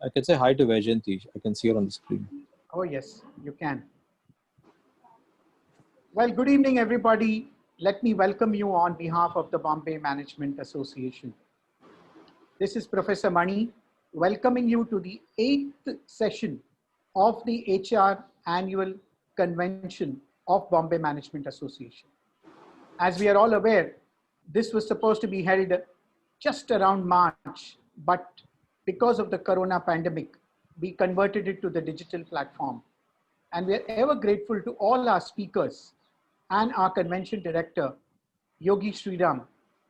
I can say hi to Vaijayanti. I can see her on the screen. Oh, yes, you can. Well, good evening, everybody. Let me welcome you on behalf of the Bombay Management Association. This is Professor Mani, welcoming you to the 8th session of the HR Annual Convention of Bombay Management Association. As we are all aware, this was supposed to be held just around March, but because of the corona pandemic, we converted it to the digital platform. And we are ever grateful to all our speakers and our convention director, T.K.Srirang,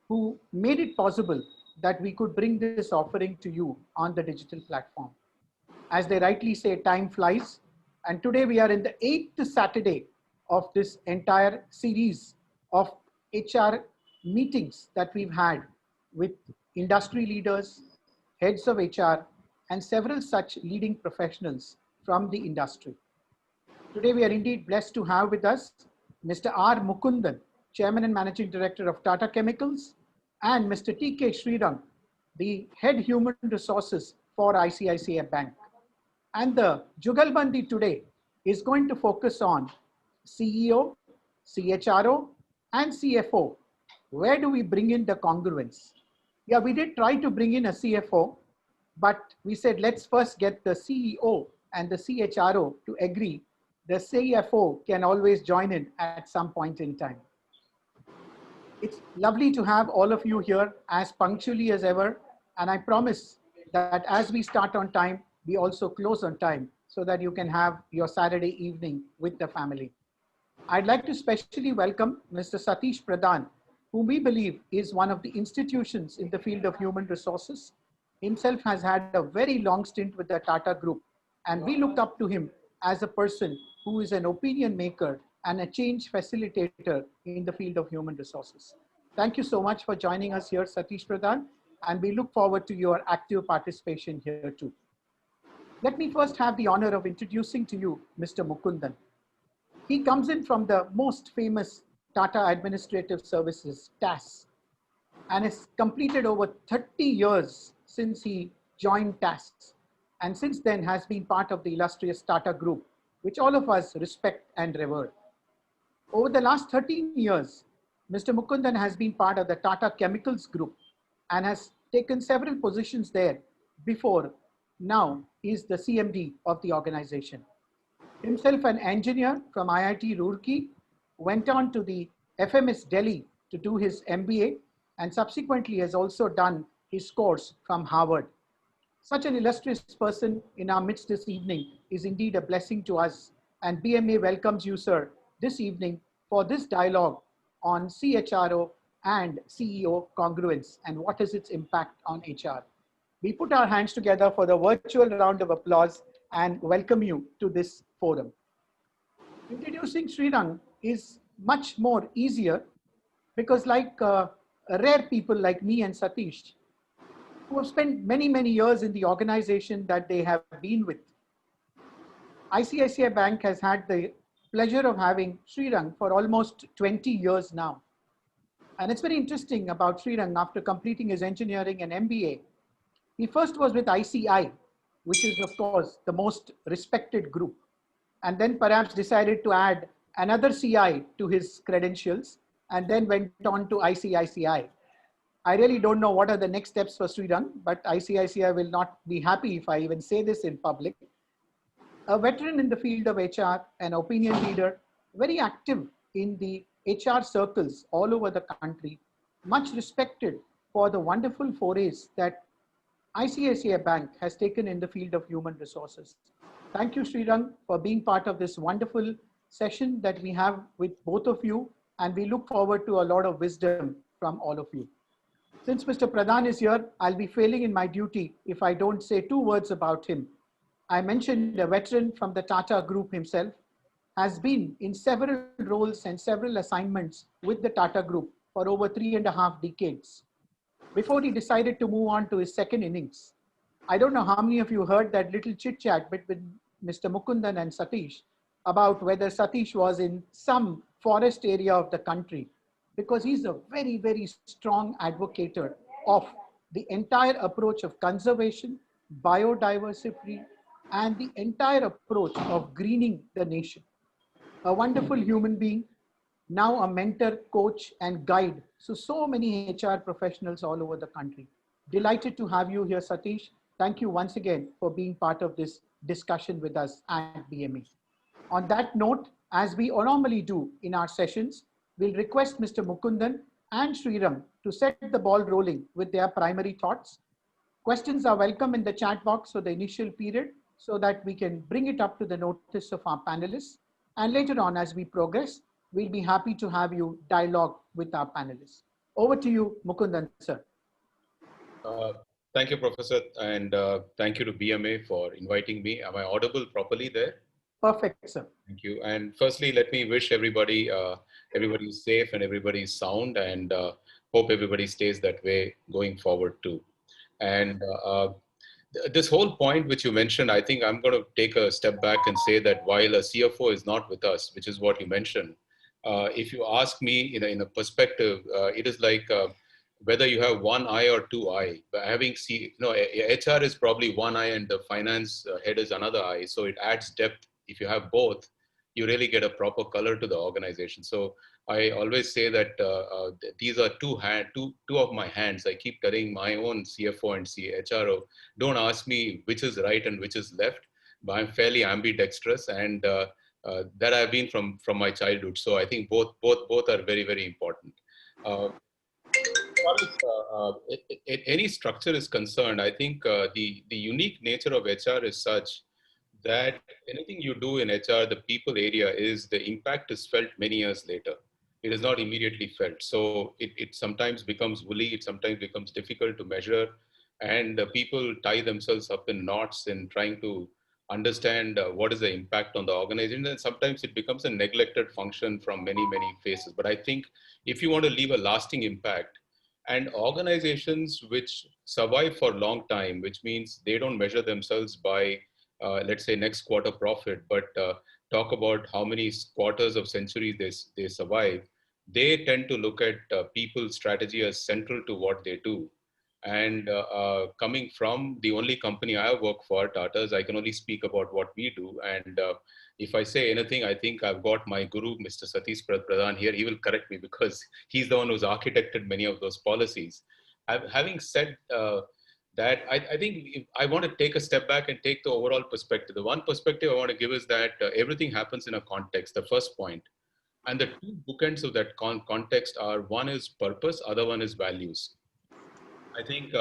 who made it possible that we could bring this offering to you on the digital platform. As they rightly say, time flies. And today we are in the 8th Saturday of this entire series of HR meetings that we've had with industry leaders, heads of HR, and several such leading professionals from the industry. Today we are indeed blessed to have with us Mr. R. Mukundan, Chairman and Managing Director of Tata Chemicals, and Mr. T.K. Srirang, the Head Human Resources for ICICI Bank. And the Jugalbandi today is going to focus on CEO, CHRO, and CFO. Where do we bring in the congruence? Yeah, we did try to bring in a CFO, but we said, let's first get the CEO and the CHRO to agree. The CFO can always join in at some point in time. It's lovely to have all of you here as punctually as ever. And I promise that as we start on time, we also close on time so that you can have your Saturday evening with the family. I'd like to specially welcome Mr. Satish Pradhan, whom we believe is one of the institutions in the field of human resources. Himself has had a very long stint with the Tata Group, and we look up to him as a person who is an opinion maker and a change facilitator in the field of human resources. Thank you so much for joining us here, Satish Pradhan, and we look forward to your active participation here too. Let me first have the honor of introducing to you Mr. Mukundan. He comes in from the most famous Tata Administrative Services, TAS, and has completed over 30 years since he joined TAS, and since then has been part of the illustrious Tata Group, which all of us respect and revere. Over the last 13 years, Mr. Mukundan has been part of the Tata Chemicals Group and has taken several positions there before now is the CMD of the organization. Himself an engineer from IIT Roorkee, went on to the FMS Delhi to do his MBA and subsequently has also done his course from Harvard. Such an illustrious person in our midst this evening is indeed a blessing to us, and BMA welcomes you, sir, this evening for this dialogue on CHRO and CEO congruence and what is its impact on HR. We put our hands together for the virtual round of applause and welcome you to this forum. Introducing Srirang is much more easier because like rare people like me and Satish, who have spent many, many years in the organization that they have been with, ICICI Bank has had the pleasure of having Srirang for almost 20 years now. And it's very interesting about Srirang. After completing his engineering and MBA, he first was with ICI, which is of course the most respected group, and then perhaps decided to add another CI to his credentials and then went on to ICICI. I really don't know what are the next steps for Srirang, but ICICI will not be happy if I even say this in public. A veteran in the field of HR, an opinion leader, very active in the HR circles all over the country, much respected for the wonderful forays that ICICI Bank has taken in the field of human resources. Thank you, Srirang, for being part of this wonderful session that we have with both of you, and we look forward to a lot of wisdom from all of you. Since Mr. Pradhan is here, I'll be failing in my duty if I don't say two words about him. I mentioned a veteran from the Tata Group himself, has been in several roles and several assignments with the Tata Group for over 3.5 decades. Before he decided to move on to his second innings. I don't know how many of you heard that little chit chat between Mr. Mukundan and Satish about whether Satish was in some forest area of the country, because he's a very, very strong advocate of the entire approach of conservation, biodiversity, and the entire approach of greening the nation. A wonderful human being, now a mentor, coach, and guide. So many HR professionals all over the country. Delighted to have you here, Satish. Thank you once again for being part of this discussion with us at BMA. On that note, as we normally do in our sessions, we'll request Mr. Mukundan and Srirang to set the ball rolling with their primary thoughts. Questions are welcome in the chat box for the initial period so that we can bring it up to the notice of our panelists. And later on, as we progress, we'll be happy to have you dialogue with our panelists. Over to you, Mukundan, sir. Uh, Thank you, Professor, and thank you to BMA for inviting me. Am I audible properly there? Perfect, sir. Thank you. And firstly, let me wish everybody, everybody's safe and everybody's sound, and hope everybody stays that way going forward too. And this whole point which you mentioned, I think I'm going to take a step back and say that while a CFO is not with us, which is what you mentioned, if you ask me in a perspective, it is like whether you have one eye or two eye. But having HR is probably one eye and the finance head is another eye. So it adds depth. If you have both, you really get a proper color to the organization. So I always say that these are two of my hands. I keep telling my own CFO and CHRO, don't ask me which is right and which is left, but I'm fairly ambidextrous, and that I've been from my childhood. So I think both are very, very important. As far as any structure is concerned, I think the unique nature of HR is such that anything you do in HR, the people area, is the impact is felt many years later. It is not immediately felt. So it sometimes becomes woolly, it sometimes becomes difficult to measure, and people tie themselves up in knots in trying to understand what is the impact on the organization, and sometimes it becomes a neglected function from many, many faces. But I think if you want to leave a lasting impact, and organizations which survive for a long time, which means they don't measure themselves by let's say next quarter profit, but talk about how many quarters of centuries they survive, they tend to look at people's strategy as central to what they do. And coming from the only company I work for, Tata's, I can only speak about what we do. And if I say anything, I think I've got my guru, Mr. Satish Pradhan here. He will correct me because he's the one who's architected many of those policies. Having said that, I think I want to take a step back and take the overall perspective. The one perspective I want to give is that everything happens in a context, the first point. And the two bookends of that context are, one is purpose, other one is values. I think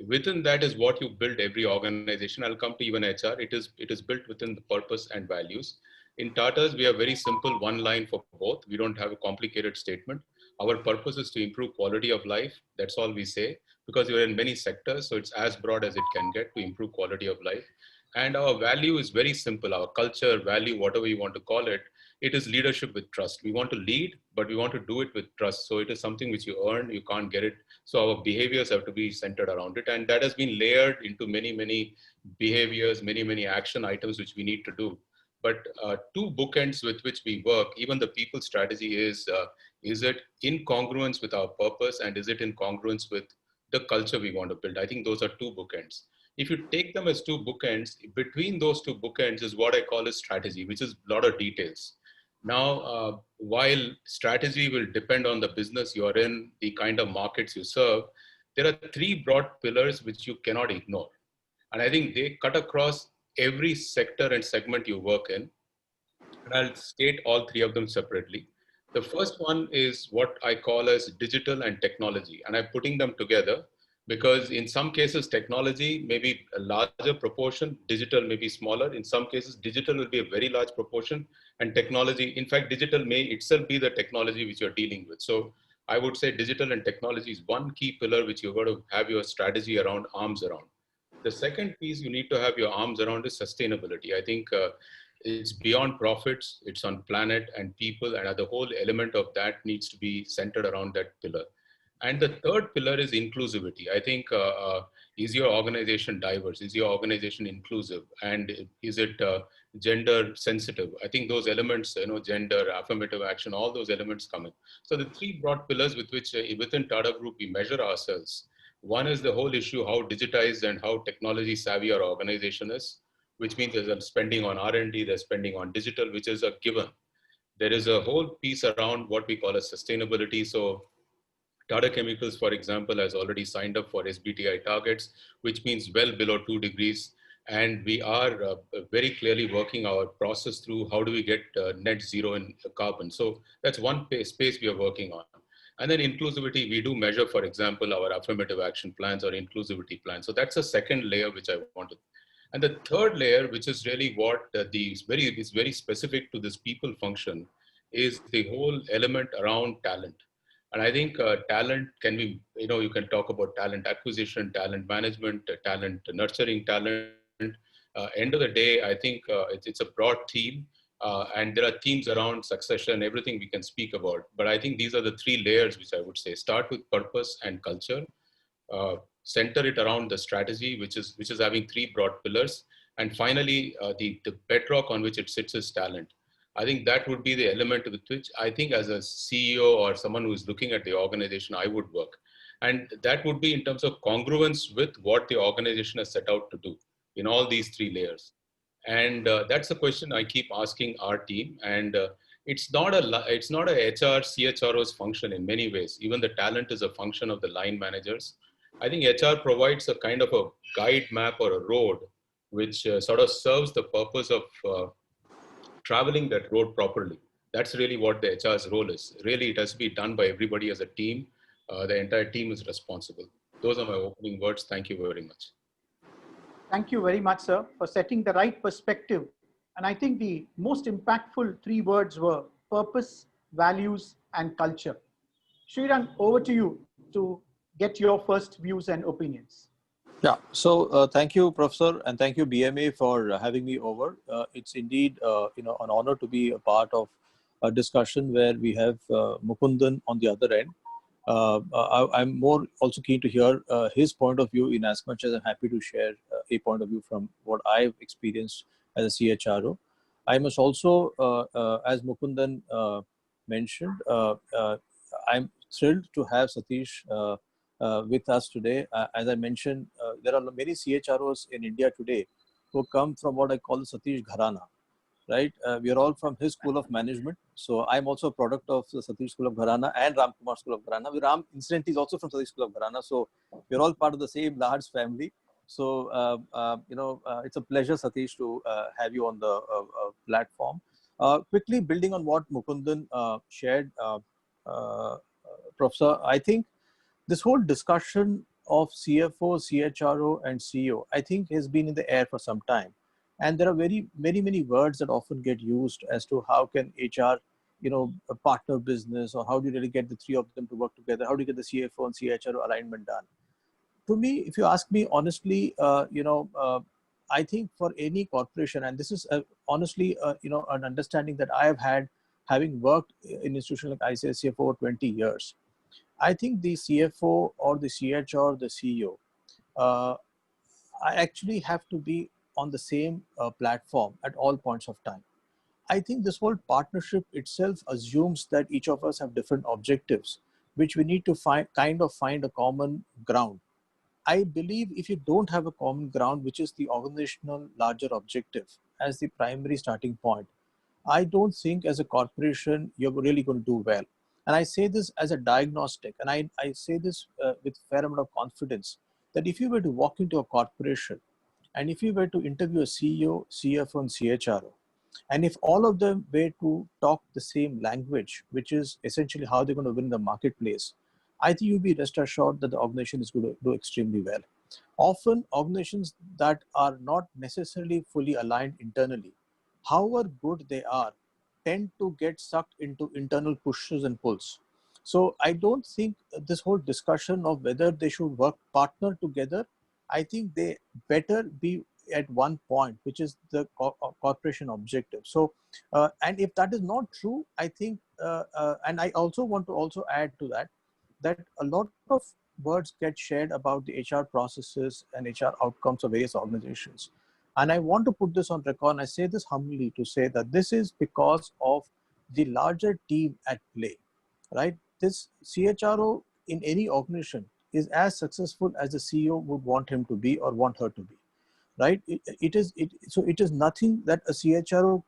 within that is what you build every organization. I'll come to even HR. It is built within the purpose and values. In Tata's, we are very simple, one line for both. We don't have a complicated statement. Our purpose is to improve quality of life. That's all we say, because you're in many sectors. So it's as broad as it can get to improve quality of life. And our value is very simple. Our culture, value, whatever you want to call it, it is leadership with trust. We want to lead, but we want to do it with trust. So it is something which you earn, you can't get it. So our behaviors have to be centered around it. And that has been layered into many, many behaviors, many, many action items which we need to do. But two bookends with which we work, even the people strategy is it in congruence with our purpose, and is it in congruence with the culture we want to build? I think those are two bookends. If you take them as two bookends, between those two bookends is what I call a strategy, which is a lot of details. Now, while strategy will depend on the business you're in, the kind of markets you serve, there are three broad pillars which you cannot ignore. And I think they cut across every sector and segment you work in. And I'll state all three of them separately. The first one is what I call as digital and technology. And I'm putting them together because in some cases, technology may be a larger proportion, digital may be smaller. In some cases, digital will be a very large proportion, and technology, in fact, digital may itself be the technology which you're dealing with. So I would say digital and technology is one key pillar which you've got to have your strategy around, arms around. The second piece you need to have your arms around is sustainability. I think it's beyond profits, it's on planet and people, and the whole element of that needs to be centered around that pillar. And the third pillar is inclusivity. I think, is your organization diverse? Is your organization inclusive? And is it gender sensitive? I think those elements, gender, affirmative action, all those elements come in. So the three broad pillars with which within Tata Group we measure ourselves. One is the whole issue, how digitized and how technology savvy our organization is, which means there's a spending on R&D, there's spending on digital, which is a given. There is a whole piece around what we call a sustainability. So Tata Chemicals, for example, has already signed up for SBTi targets, which means well below 2 degrees. And we are very clearly working our process through how do we get net zero in carbon. So that's one space we are working on. And then inclusivity, we do measure, for example, our affirmative action plans or inclusivity plans. So that's a second layer which I wanted. And the third layer, which is really what is very specific to this people function, is the whole element around talent. And I think talent can be, you can talk about talent acquisition, talent management, talent nurturing, talent. End of the day, I think it's a broad theme. And there are themes around succession, everything we can speak about. But I think these are the three layers, which I would say. Start with purpose and culture. Center it around the strategy, which is having three broad pillars. And finally, the bedrock on which it sits is talent. I think that would be the element with which I think as a CEO or someone who's looking at the organization, I would work. And that would be in terms of congruence with what the organization has set out to do in all these three layers. And that's a question I keep asking our team. And it's not a HR CHRO's function in many ways. Even the talent is a function of the line managers. I think HR provides a kind of a guide map or a road which sort of serves the purpose of traveling that road properly. That's really what the HR's role is. Really, it has to be done by everybody as a team. The entire team is responsible. Those are my opening words. Thank you very much. Thank you very much, sir, for setting the right perspective. And I think the most impactful three words were purpose, values, and culture. Srirang, over to you to get your first views and opinions. Yeah, so thank you, Professor, and thank you, BMA, for having me over. It's indeed an honor to be a part of a discussion where we have Mukundan on the other end. I'm more also keen to hear his point of view, in as much as I'm happy to share a point of view from what I've experienced as a CHRO. I must also, as Mukundan mentioned, I'm thrilled to have Satish with us today. As I mentioned, there are many CHROs in India today who come from what I call the Satish Gharana, right? We are all from his school of management. So I'm also a product of the Satish School of Gharana and Ram Kumar School of Gharana. Ram, incidentally, is also from Satish School of Gharana. So we're all part of the same large family. So, it's a pleasure, Satish, to have you on the platform. Quickly building on what Mukundan shared, Professor, I think this whole discussion of CFO, CHRO, and CEO, I think has been in the air for some time. And there are many words that often get used as to how can HR, a partner business, or how do you really get the three of them to work together? How do you get the CFO and CHRO alignment done? To me, if you ask me honestly, I think for any corporation, and this is honestly, an understanding that I have had having worked in institutions like ICICI for 20 years. I think the CFO or the CHR or the CEO, I actually have to be on the same platform at all points of time. I think this whole partnership itself assumes that each of us have different objectives, which we need to find a common ground. I believe if you don't have a common ground, which is the organizational larger objective as the primary starting point, I don't think as a corporation, you're really going to do well. And I say this as a diagnostic, and I say this with a fair amount of confidence, that if you were to walk into a corporation and if you were to interview a CEO, CFO, and CHRO, and if all of them were to talk the same language, which is essentially how they're going to win the marketplace, I think you'd be rest assured that the organization is going to do extremely well. Often, organizations that are not necessarily fully aligned internally, however good they are, tend to get sucked into internal pushes and pulls. So I don't think this whole discussion of whether they should work partner together, I think they better be at one point, which is the corporation objective. So, and if that is not true, I think, and I also want to also add to that, that a lot of words get shared about the HR processes and HR outcomes of various organizations. And I want to put this on record, and I say this humbly to say that this is because of the larger team at play, right? This CHRO in any organization is as successful as the CEO would want him to be or want her to be, right? So it is nothing that a CHRO,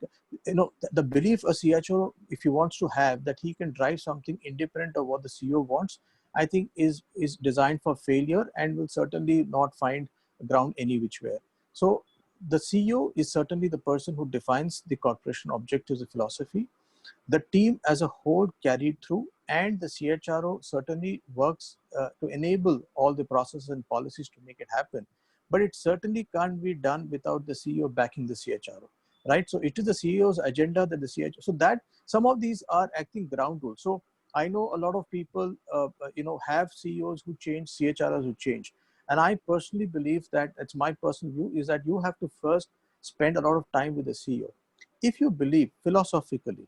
the belief a CHRO, if he wants to have that he can drive something independent of what the CEO wants, I think is designed for failure and will certainly not find ground any which way. So the CEO is certainly the person who defines the corporation objectives and philosophy. The team as a whole carried through, and the CHRO certainly works to enable all the processes and policies to make it happen. But it certainly can't be done without the CEO backing the CHRO, right? So it is the CEO's agenda that the CHRO, so that some of these are acting ground rules. So I know a lot of people, have CEOs who change, CHROs who change. And I personally believe that, it's my personal view, is that you have to first spend a lot of time with the CEO. If you believe philosophically,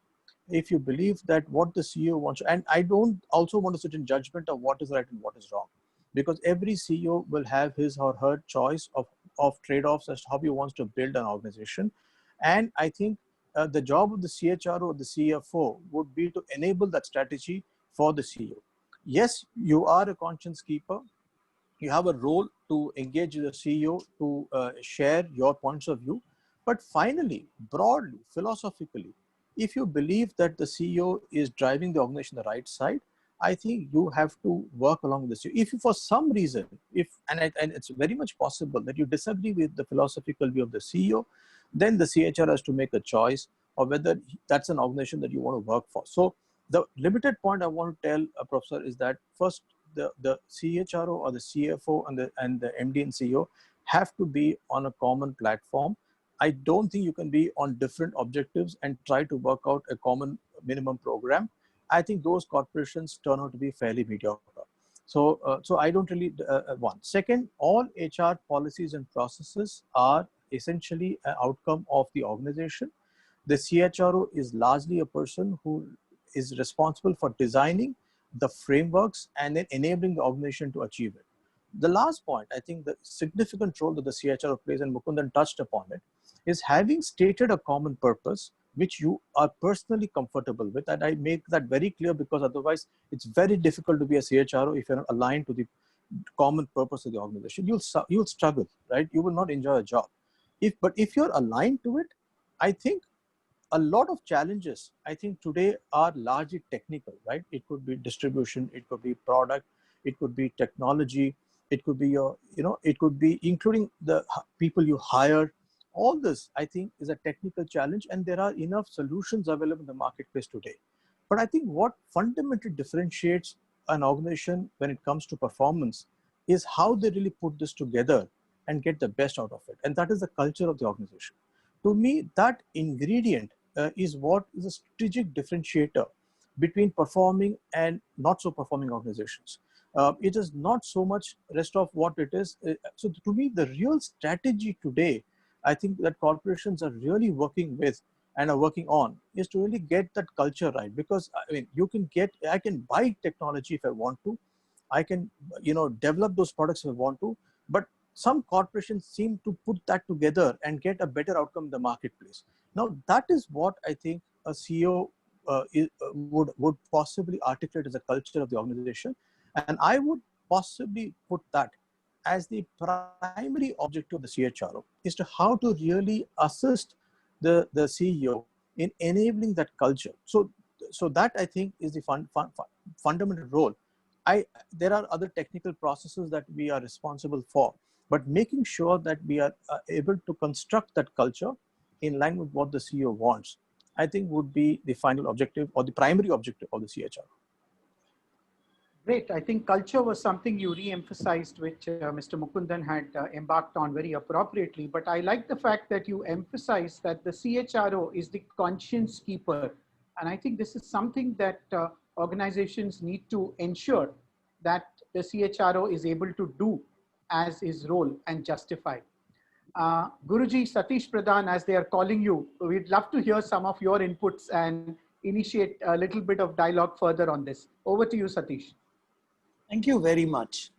if you believe that what the CEO wants, and I don't also want to sit in judgment of what is right and what is wrong, because every CEO will have his or her choice of trade-offs as to how he wants to build an organization. And I think the job of the CHRO or the CFO would be to enable that strategy for the CEO. Yes, you are a conscience keeper. You have a role to engage with the CEO to share your points of view. But finally, broadly, philosophically, if you believe that the CEO is driving the organization the right side, I think you have to work along with the CEO. If you, for some reason, and it's very much possible that you disagree with the philosophical view of the CEO, then the CHR has to make a choice of whether that's an organization that you want to work for. So the limited point I want to tell a professor is that first, the CHRO or the CFO and the MD and CEO have to be on a common platform. I don't think you can be on different objectives and try to work out a common minimum program. I think those corporations turn out to be fairly mediocre. So I don't really want. Second, all HR policies and processes are essentially an outcome of the organization. The CHRO is largely a person who is responsible for designing the frameworks and then enabling the organization to achieve it. The last point, I think the significant role that the CHRO plays, and Mukundan touched upon it, is having stated a common purpose which you are personally comfortable with. And I make that very clear, because otherwise it's very difficult to be a CHRO if you're not aligned to the common purpose of the organization. You'll struggle, right? You will not enjoy a job. But if you're aligned to it, I think a lot of challenges, I think today, are largely technical, right? It could be distribution, it could be product, it could be technology, it could be it could be including the people you hire. All this, I think, is a technical challenge, and there are enough solutions available in the marketplace today. But I think what fundamentally differentiates an organization when it comes to performance is how they really put this together and get the best out of it. And that is the culture of the organization. To me, that ingredient is what is a strategic differentiator between performing and not so performing organizations. It is not so much rest of what it is. So to me, the real strategy today, I think, that corporations are really working with and are working on, is to really get that culture right. Because I mean, I can buy technology if I want to, I can develop those products if I want to, but some corporations seem to put that together and get a better outcome in the marketplace. Now, that is what I think a CEO would possibly articulate as a culture of the organization. And I would possibly put that as the primary objective of the CHRO, is to how to really assist the CEO in enabling that culture. So that, I think, is the fundamental role. There are other technical processes that we are responsible for, but making sure that we are able to construct that culture in line with what the CEO wants, I think, would be the final objective or the primary objective of the CHRO. Great. I think culture was something you re-emphasized, which Mr. Mukundan had embarked on very appropriately. But I like the fact that you emphasized that the CHRO is the conscience keeper. And I think this is something that organizations need to ensure that the CHRO is able to do as his role and justify. Guruji, Satish Pradhan, as they are calling you, we'd love to hear some of your inputs and initiate a little bit of dialogue further on this. Over to you, Satish. Thank you very much.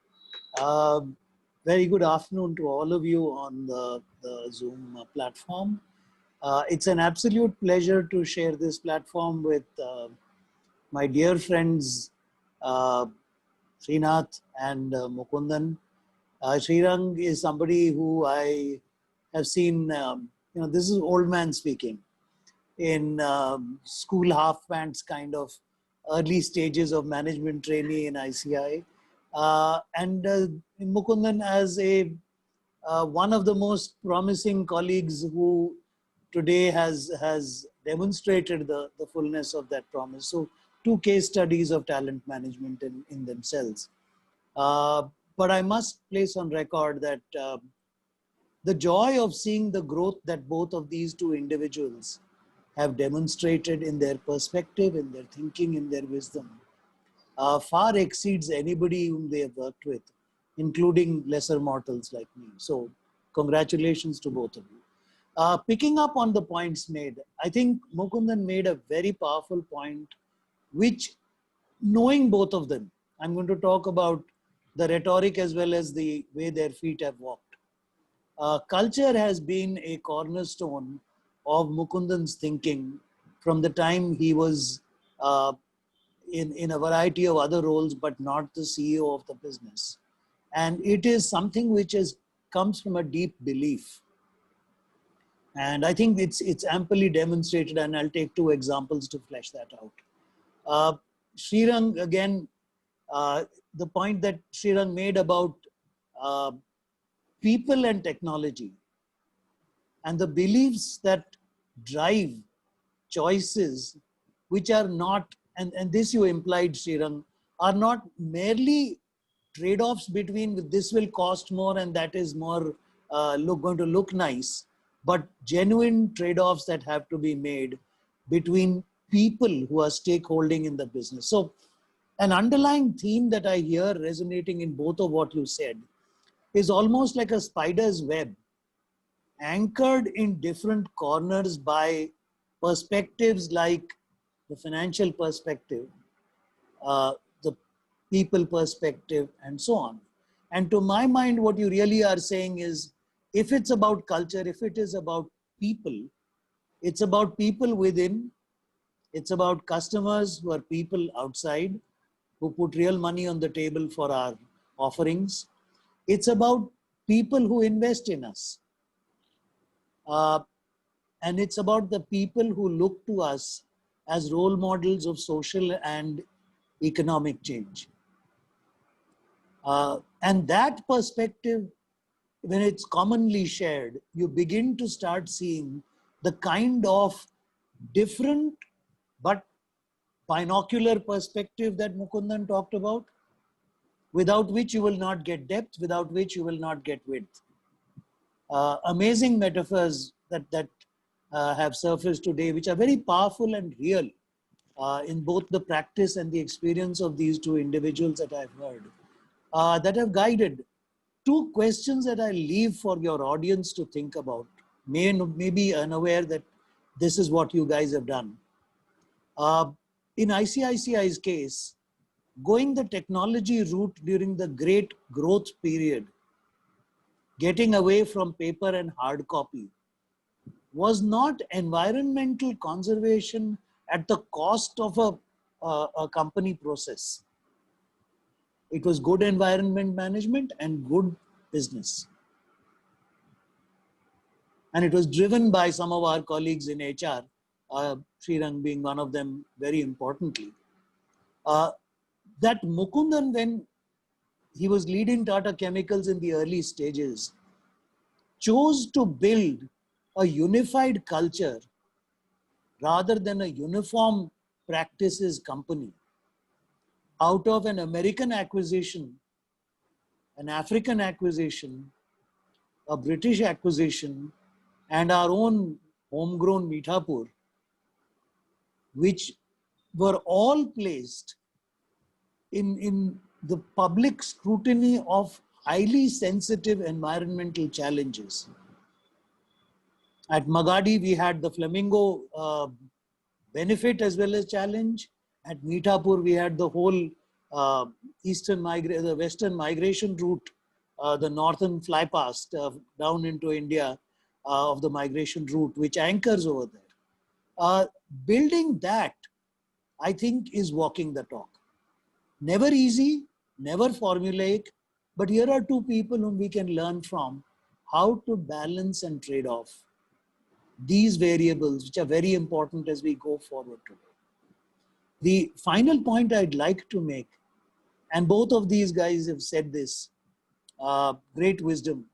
Very good afternoon to all of you on the Zoom platform. It's an absolute pleasure to share this platform with my dear friends Srinath and Mukundan. Srirang is somebody who I have seen, this is old man speaking, in school half pants kind of early stages of management trainee in ICI. And Mukundan as a one of the most promising colleagues who today has demonstrated the fullness of that promise. So two case studies of talent management in themselves. But I must place on record that the joy of seeing the growth that both of these two individuals have demonstrated in their perspective, in their thinking, in their wisdom, far exceeds anybody whom they have worked with, including lesser mortals like me. So congratulations to both of you. Picking up on the points made, I think Mukundan made a very powerful point, which, knowing both of them, I'm going to talk about the rhetoric as well as the way their feet have walked. Culture has been a cornerstone of Mukundan's thinking from the time he was in a variety of other roles, but not the CEO of the business. And it is something which comes from a deep belief. And I think it's amply demonstrated, and I'll take two examples to flesh that out. Srirang, again, the point that Srirang made about people and technology and the beliefs that drive choices which are not, and this you implied, Srirang, are not merely trade-offs between this will cost more and that is more going to look nice, but genuine trade-offs that have to be made between people who are stakeholding in the business. So an underlying theme that I hear resonating in both of what you said is almost like a spider's web, anchored in different corners by perspectives like the financial perspective, the people perspective, and so on. And to my mind, what you really are saying is, if it's about culture, if it is about people, it's about people within, it's about customers who are people outside, who put real money on the table for our offerings. It's about people who invest in us. And it's about the people who look to us as role models of social and economic change. And that perspective, when it's commonly shared, you begin to start seeing the kind of different but binocular perspective that Mukundan talked about, without which you will not get depth, without which you will not get width. Amazing metaphors that have surfaced today, which are very powerful and real in both the practice and the experience of these two individuals that I've heard, that have guided. Two questions that I leave for your audience to think about, may be unaware that this is what you guys have done. In ICICI's case, going the technology route during the great growth period, getting away from paper and hard copy, was not environmental conservation at the cost of a company process. It was good environment management and good business. And it was driven by some of our colleagues in HR, Srirang being one of them very importantly. That Mukundan, when he was leading Tata Chemicals in the early stages, chose to build a unified culture rather than a uniform practices company out of an American acquisition, an African acquisition, a British acquisition, and our own homegrown Mithapur, which were all placed in the public scrutiny of highly sensitive environmental challenges. At Magadi, we had the flamingo benefit as well as challenge. At Mithapur, we had the whole the western migration route, the northern flypast down into India of the migration route, which anchors over there. Building that, I think, is walking the talk. Never easy, never formulaic, but here are two people whom we can learn from how to balance and trade off these variables, which are very important as we go forward today. The final point I'd like to make, and both of these guys have said this, great wisdom,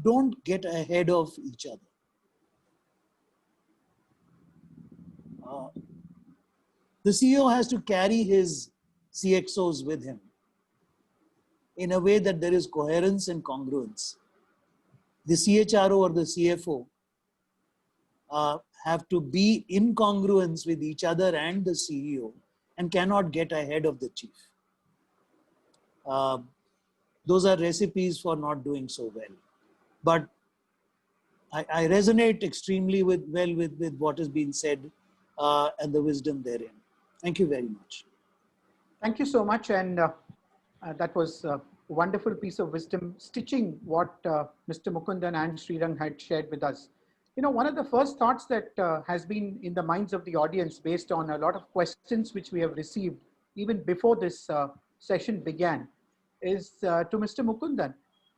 don't get ahead of each other. The CEO has to carry his CXOs with him in a way that there is coherence and congruence. The CHRO or the CFO have to be in congruence with each other and the CEO and cannot get ahead of the chief. Those are recipes for not doing so well. But I resonate extremely with what has been said and the wisdom therein. Thank you very much. Thank you so much. And that was a wonderful piece of wisdom, stitching what Mr. Mukundan and Srirang had shared with us. You know, one of the first thoughts that has been in the minds of the audience based on a lot of questions which we have received even before this session began is to Mr. Mukundan.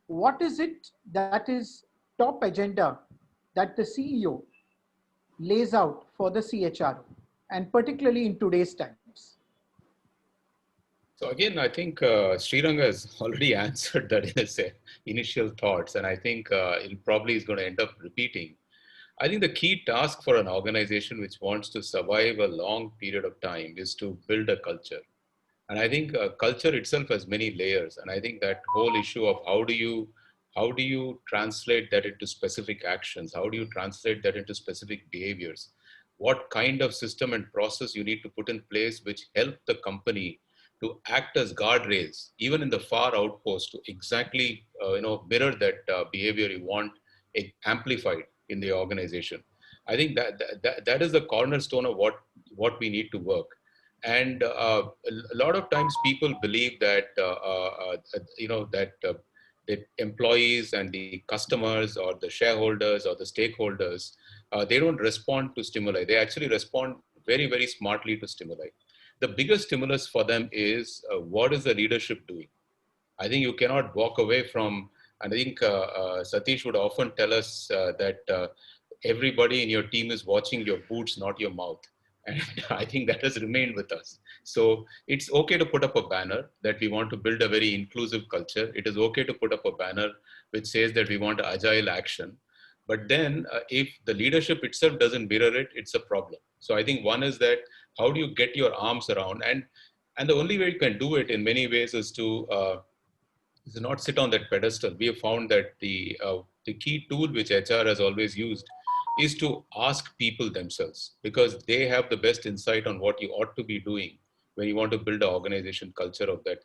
What is it that is top agenda that the CEO lays out for the CHRO, and particularly in today's times? So again, I think Srirang has already answered that in his initial thoughts, and I think he probably is going to end up repeating. I think the key task for an organization which wants to survive a long period of time is to build a culture. And I think culture itself has many layers. And I think that whole issue of how do you translate that into specific actions? How do you translate that into specific behaviors? What kind of system and process you need to put in place which help the company to act as guardrails, even in the far outpost, to exactly mirror that behavior you want amplified in the organization. I think that is the cornerstone of what we need to work. And a lot of times people believe that the employees and the customers or the shareholders or the stakeholders, they don't respond to stimuli. They actually respond very, very smartly to stimuli. The biggest stimulus for them is what is the leadership doing? I think you cannot walk away from, and I think Satish would often tell us that everybody in your team is watching your boots, not your mouth. And I think that has remained with us. So it's okay to put up a banner that we want to build a very inclusive culture. It is okay to put up a banner which says that we want agile action. But then if the leadership itself doesn't mirror it, it's a problem. So I think one is that how do you get your arms around? And the only way you can do it in many ways is to not sit on that pedestal. We have found that the key tool which HR has always used is to ask people themselves, because they have the best insight on what you ought to be doing when you want to build an organization culture of that.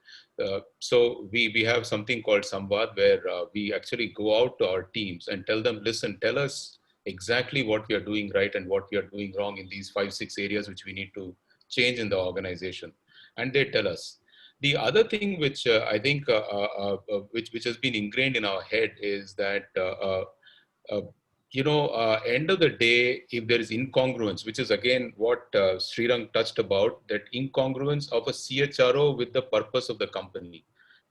So we have something called Samvad, where we actually go out to our teams and tell them, listen, tell us exactly what we are doing right and what we are doing wrong in these 5-6 areas which we need to change in the organization. And they tell us. The other thing which I think which has been ingrained in our head is that end of the day, if there is incongruence, which is again what Srirang touched about, that incongruence of a CHRO with the purpose of the company,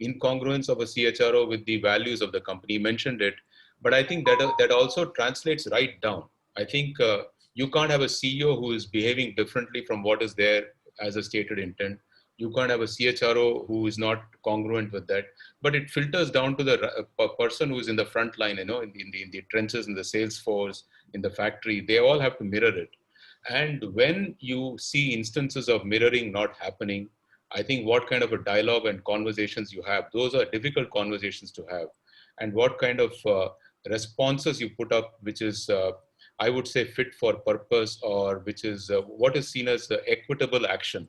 incongruence of a CHRO with the values of the company. He mentioned it, but I think that also translates right down. I think you can't have a CEO who is behaving differently from what is there as a stated intent. You can't have a CHRO who is not congruent with that, but it filters down to the person who is in the front line, in the trenches, in the sales force, in the factory. They all have to mirror it. And when you see instances of mirroring not happening, I think what kind of a dialogue and conversations you have, those are difficult conversations to have. And what kind of responses you put up, which is, I would say, fit for purpose, or which is what is seen as equitable action,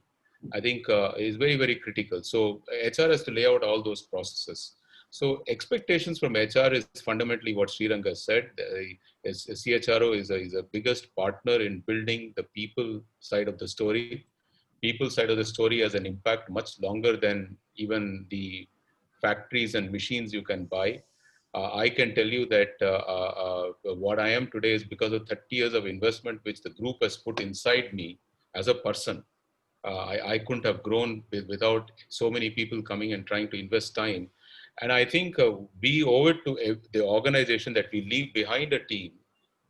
I think is very, very critical. So HR has to lay out all those processes. So expectations from HR is fundamentally what Srirang has said. CHRO is a biggest partner in building the people side of the story. People side of the story has an impact much longer than even the factories and machines you can buy. I can tell you that what I am today is because of 30 years of investment which the group has put inside me as a person. I couldn't have grown without so many people coming and trying to invest time. And I think we owe it to the organization that we leave behind a team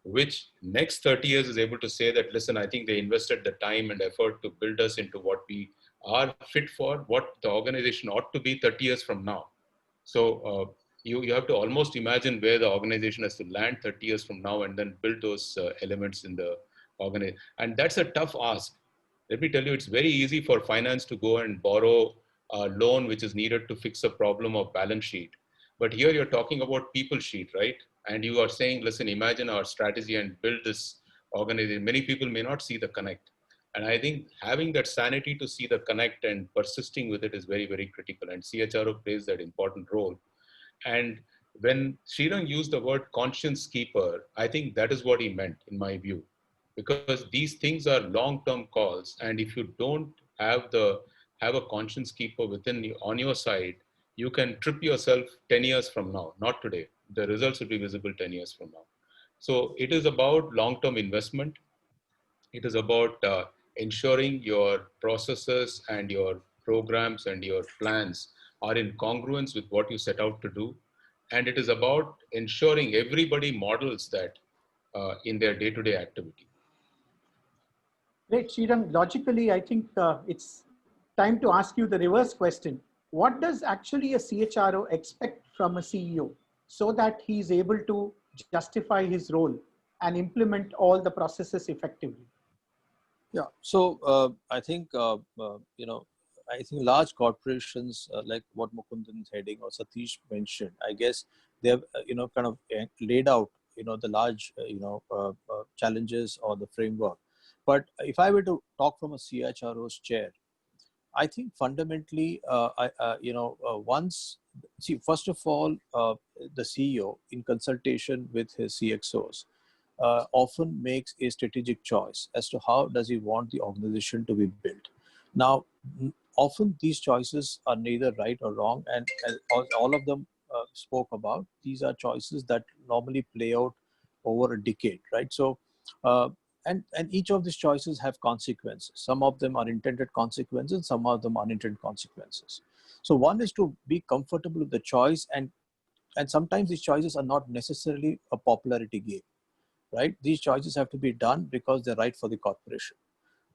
which next 30 years is able to say that, listen, I think they invested the time and effort to build us into what we are fit for, what the organization ought to be 30 years from now. So you have to almost imagine where the organization has to land 30 years from now and then build those elements in the organization. And that's a tough ask. Let me tell you, it's very easy for finance to go and borrow a loan which is needed to fix a problem of balance sheet. But here you're talking about people sheet, right? And you are saying, listen, imagine our strategy and build this organization. Many people may not see the connect. And I think having that sanity to see the connect and persisting with it is very, very critical. And CHRO plays that important role. And when Srirang used the word conscience keeper, I think that is what he meant, in my view, because these things are long-term calls. And if you don't have a conscience keeper within you on your side, you can trip yourself 10 years from now, not today. The results will be visible 10 years from now. So it is about long-term investment. It is about ensuring your processes and your programs and your plans are in congruence with what you set out to do. And it is about ensuring everybody models that in their day-to-day activity. Great, Srirang. Logically, I think it's time to ask you the reverse question. What does actually a CHRO expect from a CEO so that he's able to justify his role and implement all the processes effectively? Yeah. So I think I think large corporations like what Mukundan is heading or Satish mentioned, I guess they have kind of laid out the large challenges or the framework. But if I were to talk from a CHRO's chair, I think fundamentally, once, see, first of all, the CEO in consultation with his CXOs often makes a strategic choice as to how does he want the organization to be built. Now, often these choices are neither right or wrong, and all of them spoke about, these are choices that normally play out over a decade, right? So, and each of these choices have consequences. Some of them are intended consequences, some of them unintended consequences. So one is to be comfortable with the choice, and sometimes these choices are not necessarily a popularity game, right? These choices have to be done because they're right for the corporation.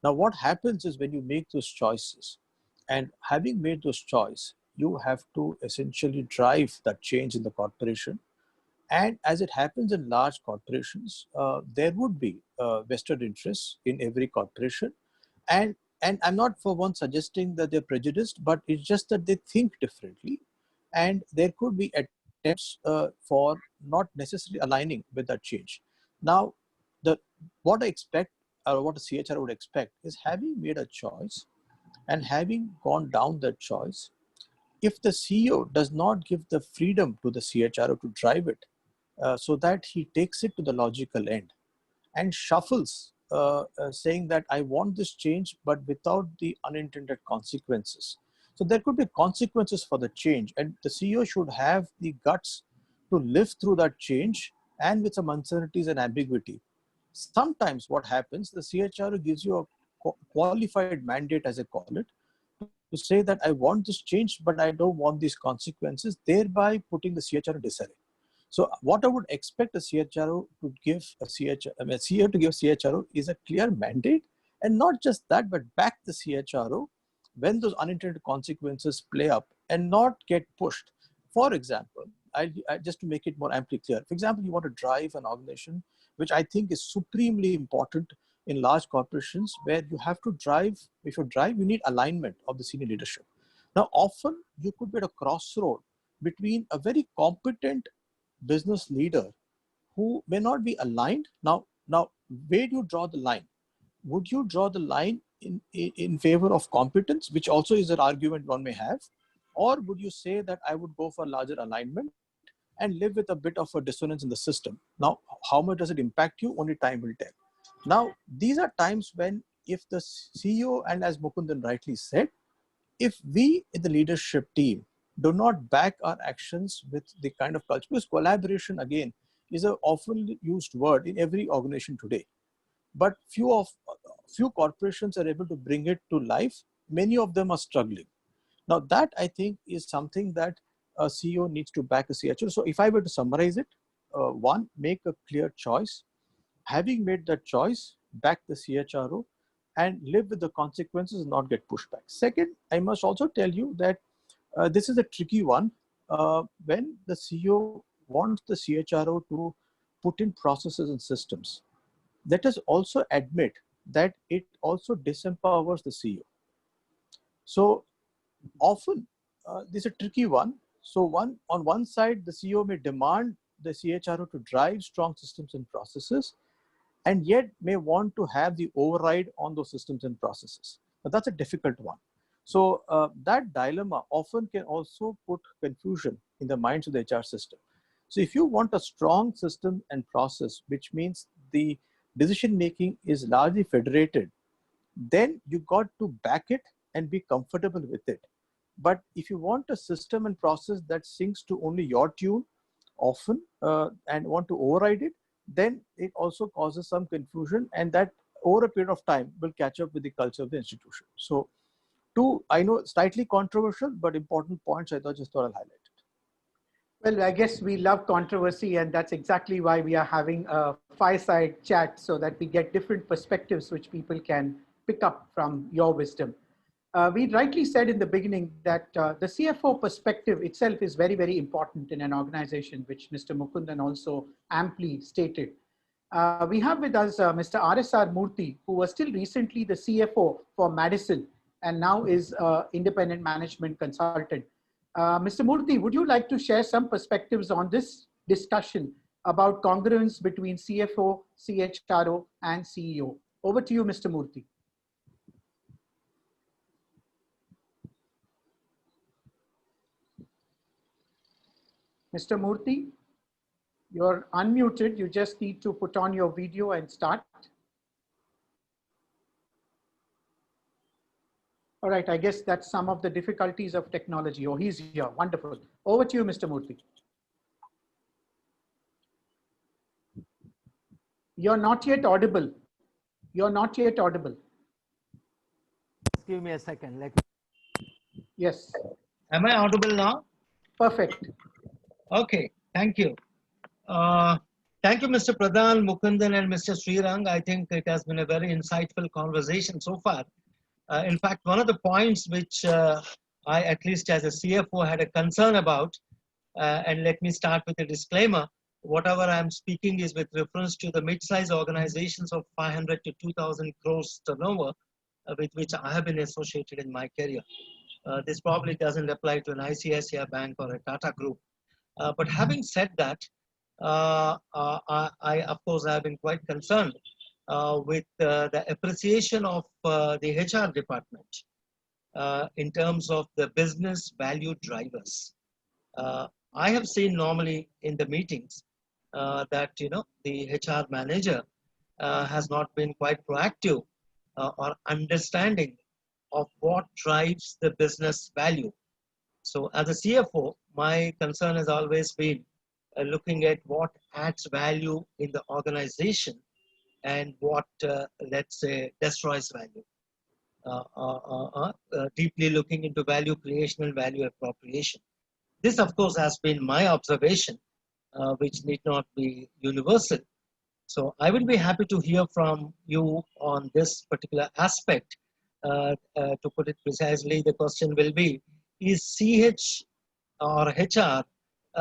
Now, what happens is when you make those choices, and having made those choices, you have to essentially drive that change in the corporation. And as it happens in large corporations, there would be vested interests in every corporation. And, and I'm not for one suggesting that they're prejudiced, but it's just that they think differently. And there could be attempts for not necessarily aligning with that change. Now, what I expect, or what a CHR would expect, is having made a choice and having gone down that choice, if the CEO does not give the freedom to the CHRO to drive it, so that he takes it to the logical end and shuffles, saying that I want this change, but without the unintended consequences. So there could be consequences for the change, and the CEO should have the guts to live through that change and with some uncertainties and ambiguity. Sometimes what happens, the CHRO gives you a qualified mandate, as I call it, to say that I want this change, but I don't want these consequences, thereby putting the CHRO in disarray. So what I would expect a CHRO to give a CEO to give CHRO is a clear mandate, and not just that, but back the CHRO when those unintended consequences play up and not get pushed. For example, just to make it more amply clear, for example, you want to drive an organization, which I think is supremely important in large corporations, where you have to drive, if you drive, you need alignment of the senior leadership. Now, often you could be at a crossroad between a very competent business leader who may not be aligned. Now, where do you draw the line? Would you draw the line in favor of competence, which also is an argument one may have, or would you say that I would go for larger alignment and live with a bit of a dissonance in the system? Now, how much does it impact you? Only time will tell. Now, these are times when, if the CEO, and as Mukundan rightly said, if we in the leadership team do not back our actions with the kind of culture, because collaboration, again, is an often used word in every organization today. But few of few corporations are able to bring it to life. Many of them are struggling. Now that I think is something that a CEO needs to back a CHRO. So if I were to summarize it, one, make a clear choice. Having made that choice, back the CHRO and live with the consequences and not get pushed back. Second, I must also tell you that this is a tricky one. When the CEO wants the CHRO to put in processes and systems, let us also admit that it also disempowers the CEO. So often, this is a tricky one. So on one side, the CEO may demand the CHRO to drive strong systems and processes, and yet may want to have the override on those systems and processes. But that's a difficult one. So that dilemma often can also put confusion in the minds of the HR system. So if you want a strong system and process, which means the decision making is largely federated, then you got to back it and be comfortable with it. But if you want a system and process that syncs to only your tune often and want to override it, then it also causes some confusion, and that over a period of time will catch up with the culture of the institution. So two, I know, slightly controversial, but important points I just thought I'll highlight it. Well, I guess we love controversy, and that's exactly why we are having a fireside chat, so that we get different perspectives which people can pick up from your wisdom. We rightly said in the beginning that the CFO perspective itself is very, very important in an organization, which Mr. Mukundan also amply stated. We have with us Mr. R.S.R. Murthy, who was still recently the CFO for Madison and now is independent management consultant. Mr. Murthy, would you like to share some perspectives on this discussion about congruence between CFO, CHRO, and CEO? Over to you, Mr. Murthy. Mr. Murthy, you're unmuted. You just need to put on your video and start. All right, I guess that's some of the difficulties of technology. Oh, he's here. Wonderful. Over to you, Mr. Murthy. You're not yet audible. You're not yet audible. Just give me a second. Yes. Am I audible now? Perfect. Okay, thank you. Thank you, Mr. Pradhan, Mukundan, and Mr. Srirang. I think it has been a very insightful conversation so far. In fact, one of the points which I, at least as a CFO, had a concern about, and let me start with a disclaimer, whatever I'm speaking is with reference to the mid-sized organizations of 500 to 2,000 crores turnover, with which I have been associated in my career. This probably doesn't apply to an ICICI Bank or a Tata Group. But having said that, I of course have been quite concerned with the appreciation of the HR department in terms of the business value drivers. I have seen normally in the meetings that the HR manager has not been quite proactive or understanding of what drives the business value. So as a CFO, my concern has always been looking at what adds value in the organization and what, let's say, destroys value. Deeply looking into value creation and value appropriation. This, of course, has been my observation, which need not be universal. So I will be happy to hear from you on this particular aspect. To put it precisely, the question will be, is CH or HR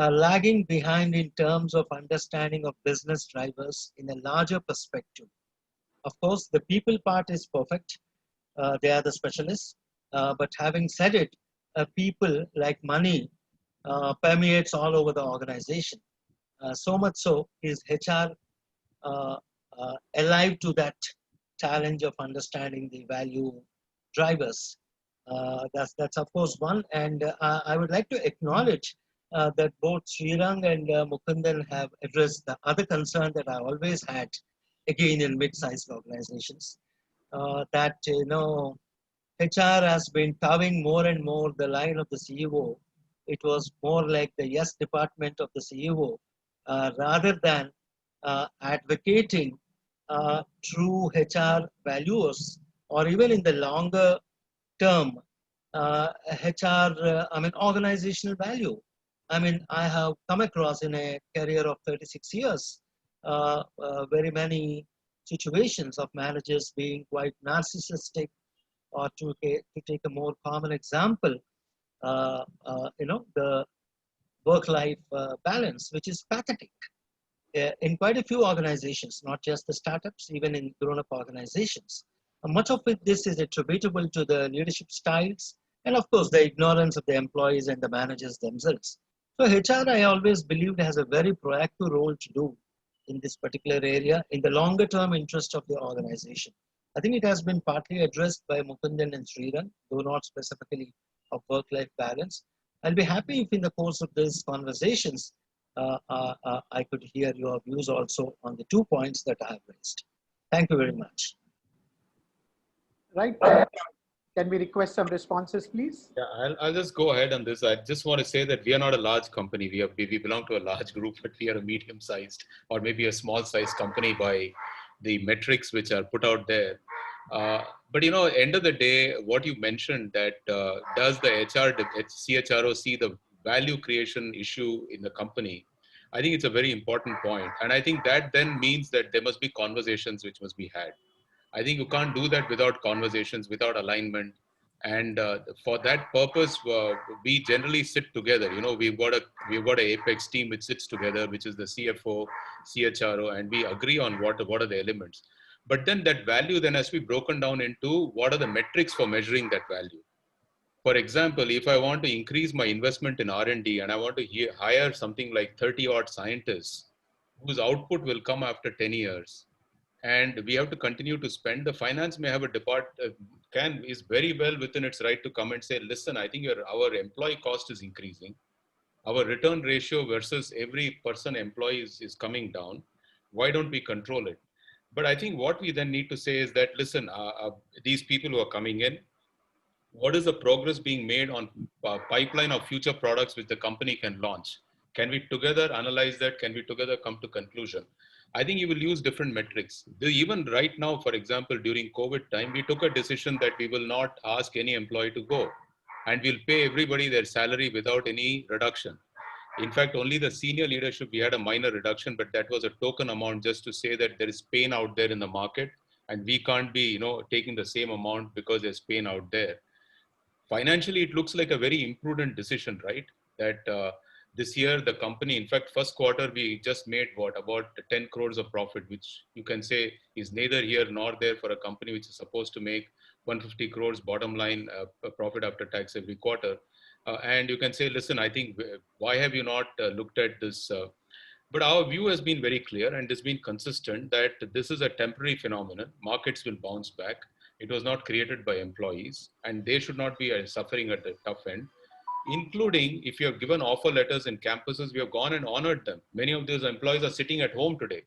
lagging behind in terms of understanding of business drivers in a larger perspective? Of course, the people part is perfect. They are the specialists. But having said it, people like money permeates all over the organization. So much so is HR alive to that challenge of understanding the value drivers. That's of course one. And I would like to acknowledge that both Srirang and Mukundan have addressed the other concern that I always had, again in mid-sized organizations, that HR has been towing more and more the line of the CEO. It was more like the yes department of the CEO, rather than advocating true HR values, or even in the longer term, HR, organizational value. I mean, I have come across in a career of 36 years, very many situations of managers being quite narcissistic, or to take a more common example, the work-life balance, which is pathetic in quite a few organizations, not just the startups, even in grown-up organizations. Much of this is attributable to the leadership styles and, of course, the ignorance of the employees and the managers themselves. So HR, I always believed, has a very proactive role to do in this particular area in the longer-term interest of the organization. I think it has been partly addressed by Mukundan and Srirang, though not specifically of work-life balance. I'll be happy if in the course of these conversations, I could hear your views also on the 2 points that I have raised. Thank you very much. Right. Can we request some responses, please? Yeah, I'll just go ahead on this. I just want to say that we are not a large company. We belong to a large group, but we are a medium-sized or maybe a small-sized company by the metrics which are put out there. But end of the day, what you mentioned, that does the CHRO see the value creation issue in the company? I think it's a very important point. And I think that then means that there must be conversations which must be had. I think you can't do that without conversations, without alignment. And for that purpose, we generally sit together. We've got a apex team which sits together, which is the CFO, CHRO, and we agree on what are the elements. But then that value then has to be broken down into what are the metrics for measuring that value. For example, if I want to increase my investment in R&D and I want to hire something like 30 odd scientists whose output will come after 10 years, and we have to continue to spend, the finance may have a is very well within its right to come and say, listen, I think our employee cost is increasing. Our return ratio versus every person employee is coming down. Why don't we control it? But I think what we then need to say is that, listen, these people who are coming in, what is the progress being made on pipeline of future products which the company can launch? Can we together analyze that? Can we together come to conclusion? I think you will use different metrics. Even right now, for example, during COVID time, we took a decision that we will not ask any employee to go, and we'll pay everybody their salary without any reduction. In fact, only the senior leadership, we had a minor reduction, but that was a token amount just to say that there is pain out there in the market, and we can't be, taking the same amount because there's pain out there. Financially, it looks like a very imprudent decision, right? That this year, the company, in fact, first quarter, we just made about 10 crores of profit, which you can say is neither here nor there for a company which is supposed to make 150 crores bottom line profit after tax every quarter. And you can say, listen, I think, why have you not looked at this? But our view has been very clear and has been consistent that this is a temporary phenomenon. Markets will bounce back. It was not created by employees, and they should not be suffering at the tough end. Including, if you have given offer letters in campuses, we have gone and honored them. Many of those employees are sitting at home today.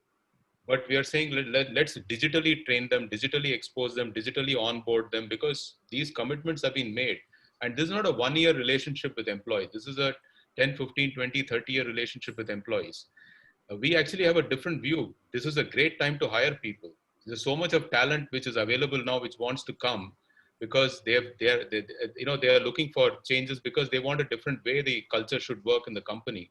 But we are saying, let's digitally train them, digitally expose them, digitally onboard them, because these commitments have been made. And this is not a 1 year relationship with employees. This is a 10, 15, 20, 30-year relationship with employees. We actually have a different view. This is a great time to hire people. There's so much of talent which is available now, which wants to come because they are looking for changes because they want a different way the culture should work in the company.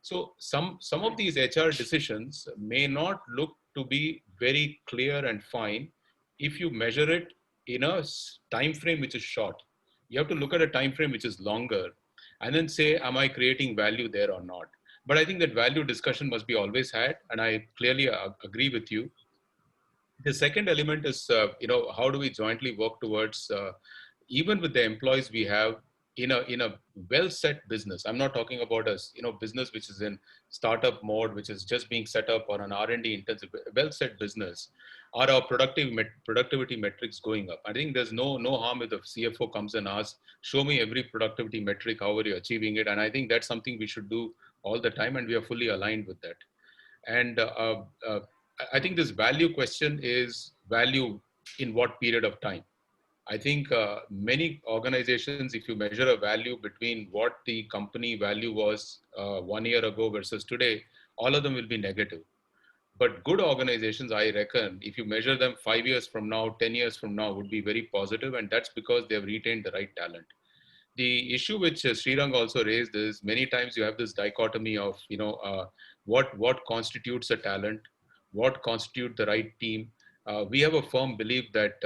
So some of these HR decisions may not look to be very clear and fine if you measure it in a time frame which is short. You have to look at a time frame which is longer and then say, am I creating value there or not? But I think that value discussion must be always had, and I clearly agree with you. The second element is, how do we jointly work towards, even with the employees we have in a well-set business. I'm not talking about a business which is in startup mode, which is just being set up on an R&D intensive, well-set business. Are our productivity metrics going up? I think there's no harm if the CFO comes and asks, show me every productivity metric, how are you achieving it? And I think that's something we should do all the time, and we are fully aligned with that. And I think this value question is value in what period of time? I think many organizations, if you measure a value between what the company value was 1 year ago versus today, all of them will be negative. But good organizations, I reckon, if you measure them 5 years from now, 10 years from now, would be very positive, and that's because they've retained the right talent. The issue which Srirang also raised is many times you have this dichotomy of, what constitutes a talent, what constitutes the right team. We have a firm belief that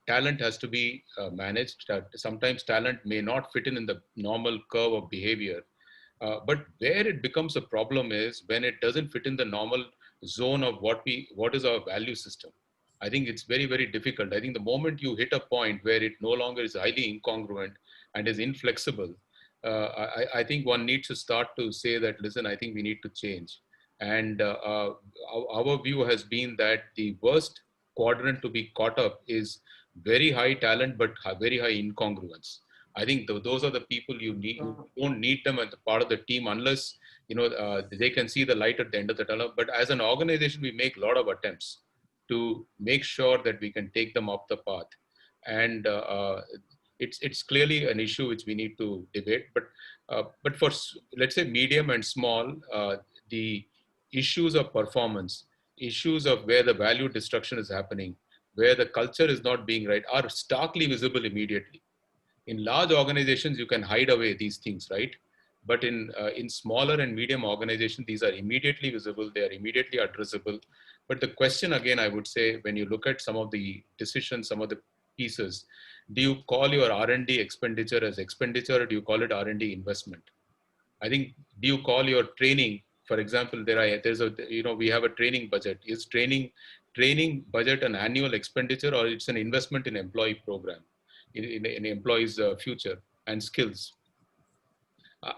talent has to be managed. Sometimes talent may not fit in the normal curve of behavior. But where it becomes a problem is when it doesn't fit in the normal zone of what is our value system. I think it's very, very difficult. I think the moment you hit a point where it no longer is highly incongruent and is inflexible, I think one needs to start to say that, listen, I think we need to change. And our view has been that the worst quadrant to be caught up is very high talent, but very high incongruence. I think those are the people you need. You don't need them as part of the team unless they can see the light at the end of the tunnel. But as an organization, we make a lot of attempts to make sure that we can take them off the path, and it's clearly an issue which we need to debate. But for, let's say, medium and small, the issues of performance, issues of where the value destruction is happening, where the culture is not being right, are starkly visible immediately. In large organizations, you can hide away these things, right? But in smaller and medium organizations, these are immediately visible. They are immediately addressable. But the question again, I would say, when you look at some of the decisions, some of the pieces, do you call your R&D expenditure as expenditure, or do you call it R&D investment? I think, do you call your training, for example, we have a training budget. Is training budget an annual expenditure, or it's an investment in employee program, in employees' future and skills?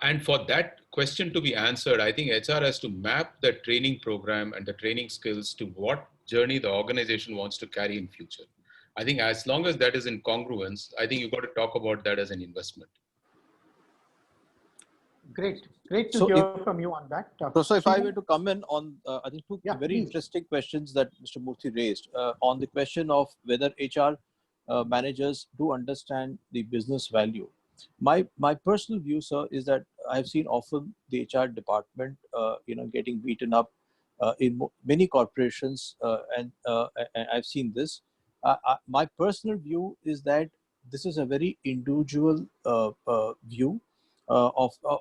And for that question to be answered, I think HR has to map the training program and the training skills to what journey the organization wants to carry in future. I think as long as that is in congruence, I think you've got to talk about that as an investment. Great to hear from you on that. So if I were to comment on, I think two very please. interesting questions that Mr. Murthy raised on the question of whether HR managers do understand the business value. My personal view, sir, is that I've seen often the HR department, getting beaten up in many corporations, and I've seen this. My personal view is that this is a very individual view.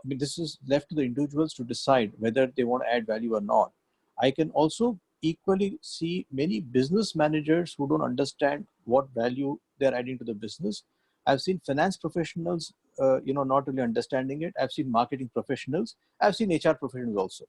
This is left to the individuals to decide whether they want to add value or not. I can also equally see many business managers who don't understand what value they're adding to the business. I've seen finance professionals, not really understanding it. I've seen marketing professionals. I've seen HR professionals also.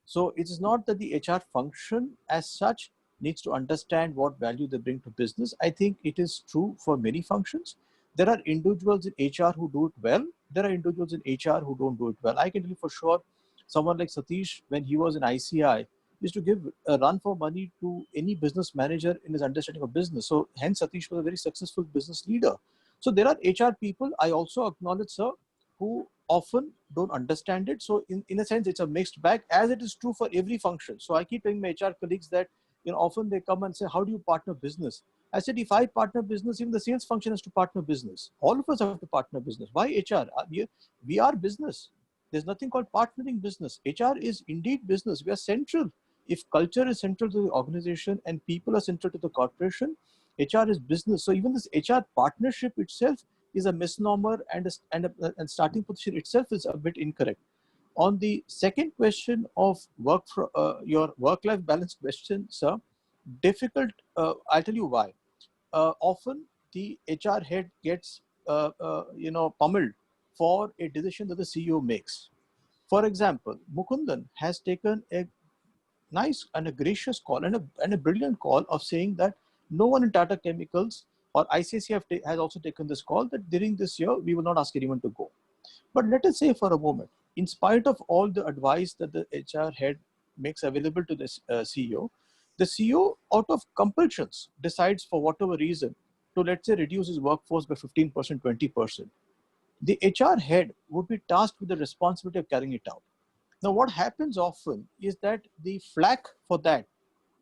So it is not that the HR function as such needs to understand what value they bring to business. I think it is true for many functions. There are individuals in HR who do it well. There are individuals in HR who don't do it well. I can tell you for sure, someone like Satish, when he was in ICI, used to give a run for money to any business manager in his understanding of business. So hence Satish was a very successful business leader. So there are HR people, I also acknowledge, sir, who often don't understand it. So in a sense, it's a mixed bag, as it is true for every function. So I keep telling my HR colleagues that, often they come and say, how do you partner business? I said, if I partner business, even the sales function has to partner business. All of us have to partner business. Why HR? We are business. There's nothing called partnering business. HR is indeed business. We are central. If culture is central to the organization and people are central to the corporation, HR is business. So even this HR partnership itself is a misnomer, and starting position itself is a bit incorrect. On the second question of your work-life balance question, sir, difficult. I'll tell you why. Often the HR head gets pummeled for a decision that the CEO makes. For example, Mukundan has taken a nice and a gracious call and a brilliant call of saying that no one in Tata Chemicals or ICICI has also taken this call that during this year we will not ask anyone to go. But let us say for a moment, in spite of all the advice that the HR head makes available to the CEO, the CEO, out of compulsions, decides for whatever reason to, let's say, reduce his workforce by 15%, 20%. The HR head would be tasked with the responsibility of carrying it out. Now, what happens often is that the flack for that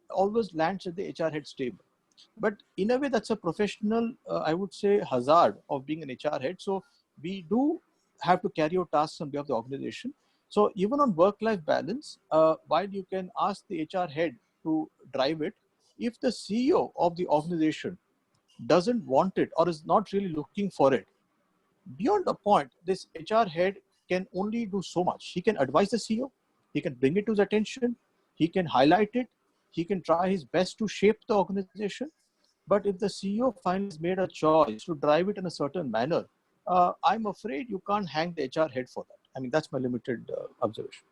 always lands at the HR head's table. But in a way, that's a professional, I would say, hazard of being an HR head. So we do have to carry out tasks on behalf of the organization. So even on work-life balance, while you can ask the HR head to drive it, if the CEO of the organization doesn't want it or is not really looking for it, beyond a point, this HR head can only do so much. He can advise the CEO, he can bring it to his attention, he can highlight it, he can try his best to shape the organization. But if the CEO finally has made a choice to drive it in a certain manner, I'm afraid you can't hang the HR head for that. I mean, that's my limited observation.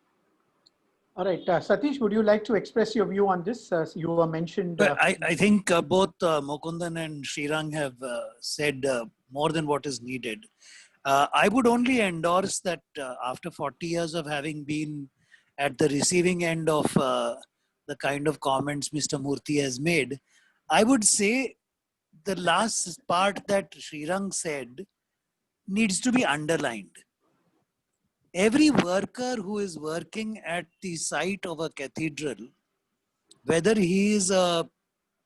All right, Satish, would you like to express your view on this? You were mentioned. Well, I think both Mukundan and Srirang have said more than what is needed. I would only endorse that after 40 years of having been at the receiving end of the kind of comments Mr. Murthy has made, I would say the last part that Srirang said needs to be underlined. Every worker who is working at the site of a cathedral, whether he is a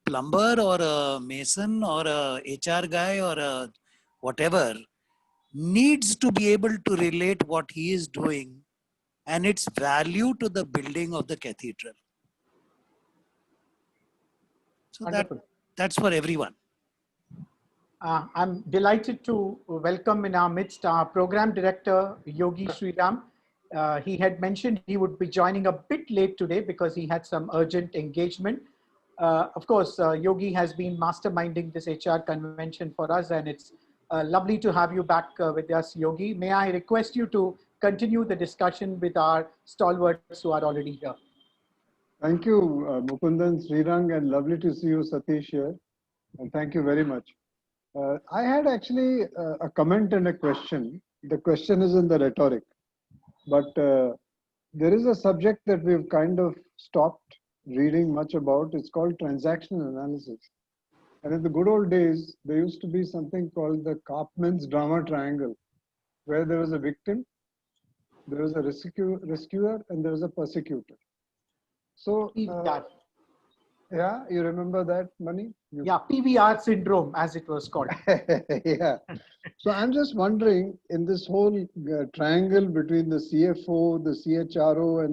plumber or a mason or a HR guy or a whatever, needs to be able to relate what he is doing and its value to the building of the cathedral. So that's for everyone. I'm delighted to welcome in our midst our program director, Yogi Sriram. He had mentioned he would be joining a bit late today because he had some urgent engagement. Of course, Yogi has been masterminding this HR convention for us, and it's lovely to have you back with us, Yogi. May I request you to continue the discussion with our stalwarts who are already here. Thank you, Mukundan, Srirang, and lovely to see you, Satish, here. And thank you very much. I had actually a comment and a question. The question is in the rhetoric, but there is a subject that we've kind of stopped reading much about. It's called transactional analysis. And in the good old days, there used to be something called the Kaufman's drama triangle, where there was a victim, there was a rescuer, and there was a persecutor. So, yeah, you remember that, Mani? Yeah, PVR syndrome, as it was called. Yeah. So I'm just wondering, in this whole triangle between the CFO, the CHRO,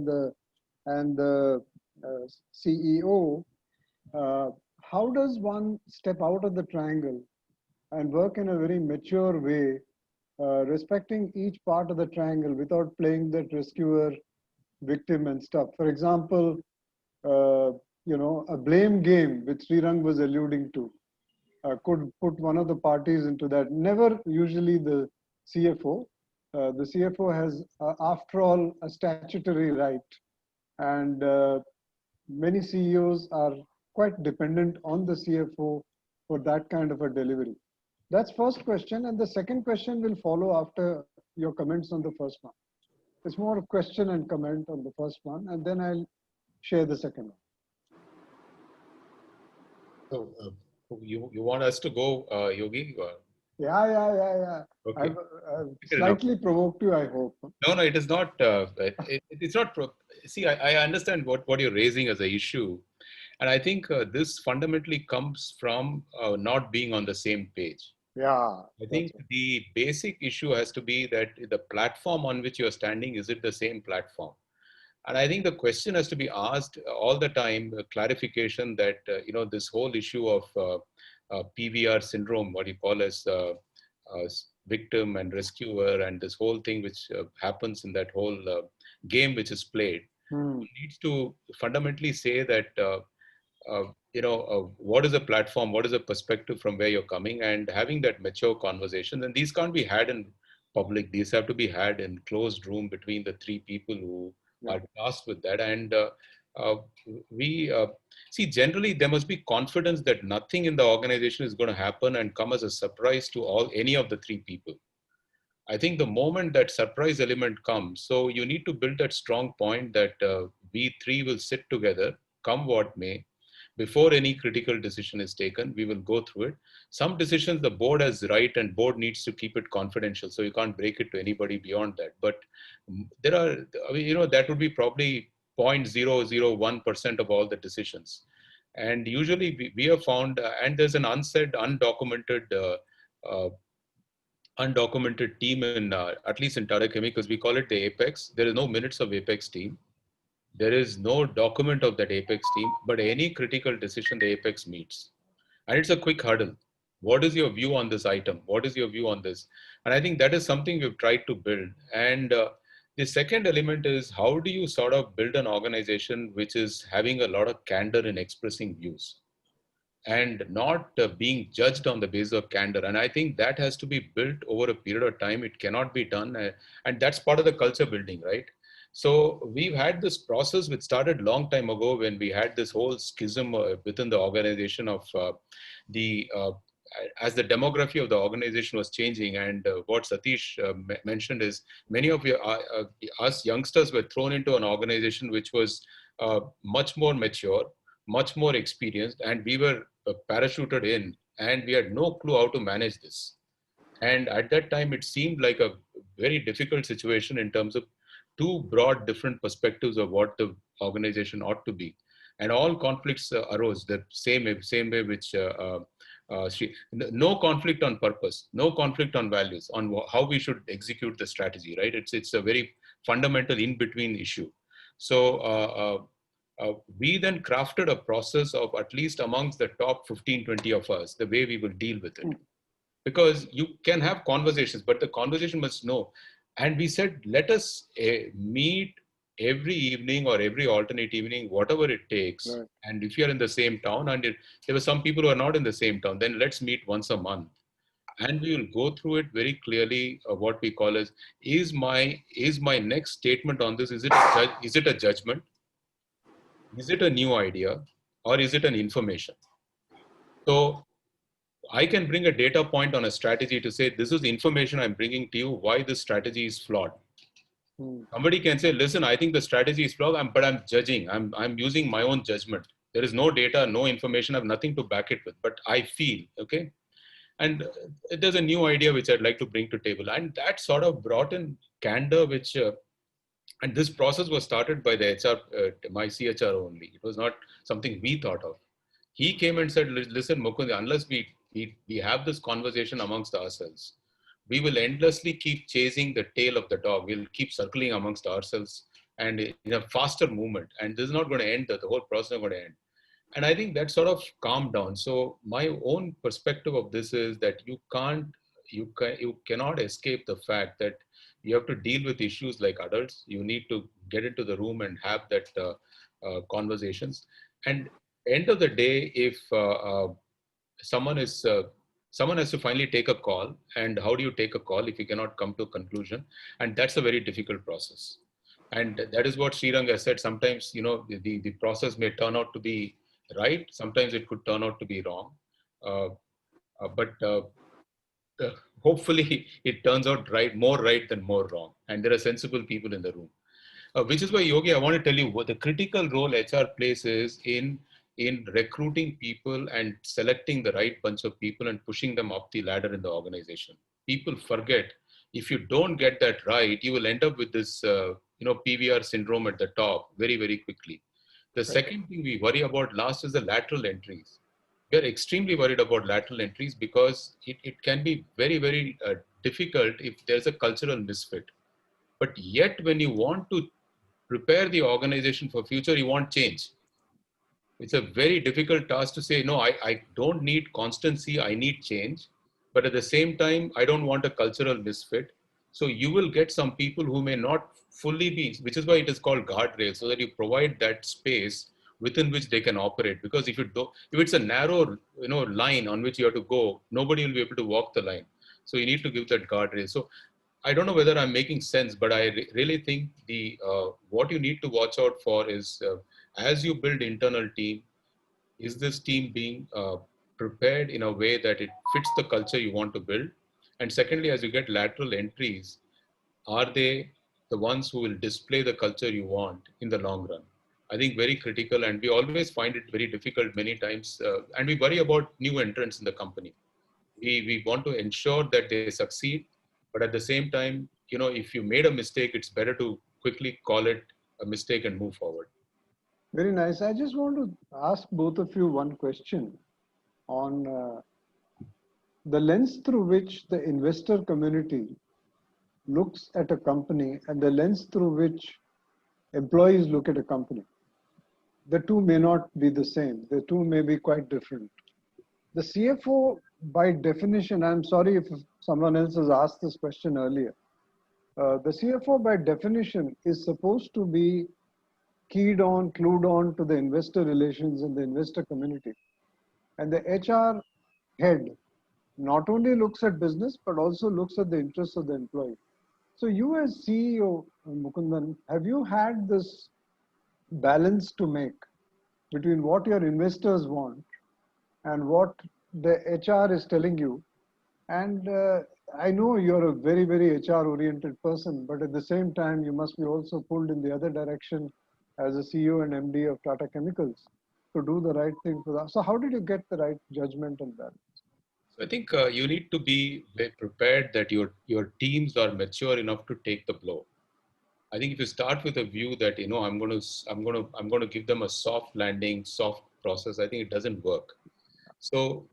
and the CEO, how does one step out of the triangle and work in a very mature way, respecting each part of the triangle without playing that rescuer, victim, and stuff? For example, a blame game, which Srirang was alluding to, could put one of the parties into that. Never usually the CFO. The CFO has, after all, a statutory right. And many CEOs are quite dependent on the CFO for that kind of a delivery. That's first question. And the second question will follow after your comments on the first one. It's more a question and comment on the first one, and then I'll share the second one. So you want us to go, Yogi? Yeah. Okay. I've slightly provoked you, I hope. No, it is not. It's not. See, I understand what you're raising as an issue. And I think this fundamentally comes from not being on the same page. Yeah. I think the basic issue has to be that the platform on which you're standing, is it the same platform? And I think the question has to be asked all the time, clarification that, this whole issue of PVR syndrome, what you call as victim and rescuer, and this whole thing which happens in that whole game which is played, needs to fundamentally say that, what is the platform, what is the perspective from where you're coming, and having that mature conversation. And these can't be had in public. These have to be had in closed room between the three people who are tasked with that. And we see, generally there must be confidence that nothing in the organization is going to happen and come as a surprise to any of the three people. I think the moment that surprise element comes, so you need to build that strong point that we three will sit together, come what may. Before any critical decision is taken, we will go through it. Some decisions the board has right, and board needs to keep it confidential, so you can't break it to anybody beyond that. But there are, that would be probably 0.001% of all the decisions. And usually we have found, and there's an unsaid, undocumented undocumented team in, at least in Tata Chemicals, we call it the Apex. There is no minutes of Apex team. There is no document of that Apex team, but any critical decision the Apex meets. And it's a quick hurdle. What is your view on this item? What is your view on this? And I think that is something we've tried to build. And the second element is, how do you sort of build an organization which is having a lot of candor in expressing views and not being judged on the basis of candor? And I think that has to be built over a period of time. It cannot be done. And that's part of the culture building, right? So we've had this process which started long time ago when we had this whole schism within the organization of the as the demography of the organization was changing. And what Satish mentioned is, many of us youngsters were thrown into an organization which was much more mature, much more experienced, and we were parachuted in, and we had no clue how to manage this. And at that time, it seemed like a very difficult situation in terms of two broad different perspectives of what the organization ought to be. And all conflicts arose the same way which no conflict on purpose, no conflict on values, on how we should execute the strategy, right? It's a very fundamental in-between issue. So we then crafted a process of, at least amongst the top 15, 20 of us, the way we will deal with it. Because you can have conversations, but the conversation must know. And we said, let us meet every evening or every alternate evening, whatever it takes. Right. And if you're in the same town, and there were some people who are not in the same town, then let's meet once a month. And we will go through it very clearly. What we call as, is my next statement on this, is it a judgment? Is it a new idea? Or is it an information? So I can bring a data point on a strategy to say, this is the information I'm bringing to you, why this strategy is flawed. Somebody can say, listen, I think the strategy is flawed, but I'm judging. I'm using my own judgment. There is no data, no information. I have nothing to back it with, but I feel, okay? And there's a new idea which I'd like to bring to table. And that sort of brought in candor, which, and this process was started by the my CHRO only. It was not something we thought of. He came and said, listen, Mukund, unless we have this conversation amongst ourselves, we will endlessly keep chasing the tail of the dog. We'll keep circling amongst ourselves and in a faster movement. And this is not going to end, the whole process is not going to end. And I think that sort of calmed down. So my own perspective of this is that you cannot escape the fact that you have to deal with issues like adults. You need to get into the room and have that conversations. And end of the day, if someone has to finally take a call, and how do you take a call if you cannot come to a conclusion? And that's a very difficult process. And that is what Srirang has said. Sometimes, the process may turn out to be right. Sometimes it could turn out to be wrong. But hopefully it turns out right, more right than more wrong. And there are sensible people in the room. Which is why, Yogi, I want to tell you what the critical role HR plays is in recruiting people and selecting the right bunch of people and pushing them up the ladder in the organization. People forget, if you don't get that right, you will end up with this, PVR syndrome at the top very, very quickly. The second thing we worry about last is the lateral entries. We are extremely worried about lateral entries because it can be very, very difficult if there's a cultural misfit. But yet, when you want to prepare the organization for future, you want change. It's a very difficult task to say, no, I don't need constancy, I need change. But at the same time, I don't want a cultural misfit. So you will get some people who may not fully be, which is why it is called guardrail, so that you provide that space within which they can operate. Because if it's a narrow, line on which you have to go, nobody will be able to walk the line. So you need to give that guardrail. So I don't know whether I'm making sense, but I really think what you need to watch out for is, as you build internal team, is this team being prepared in a way that it fits the culture you want to build? And secondly, as you get lateral entries, are they the ones who will display the culture you want in the long run? I think very critical, and we always find it very difficult many times, and we worry about new entrants in the company. We want to ensure that they succeed, but at the same time, if you made a mistake, it's better to quickly call it a mistake and move forward. Very nice. I just want to ask both of you one question on the lens through which the investor community looks at a company and the lens through which employees look at a company, the two may not be the same. The two may be quite different. The CFO, by definition, I'm sorry if someone else has asked this question earlier. The CFO, by definition, is supposed to be clued on to the investor relations and the investor community. And the HR head not only looks at business, but also looks at the interests of the employee. So you as CEO, Mukundan, have you had this balance to make between what your investors want and what the HR is telling you? And I know you're a very, very HR oriented person, but at the same time, you must be also pulled in the other direction as a CEO and MD of Tata Chemicals to do the right thing for that. So how did you get the right judgment and balance? So I think you need to be prepared that your teams are mature enough to take the blow. I think if you start with a view that I'm going to give them a soft landing, soft process, I think it doesn't work. So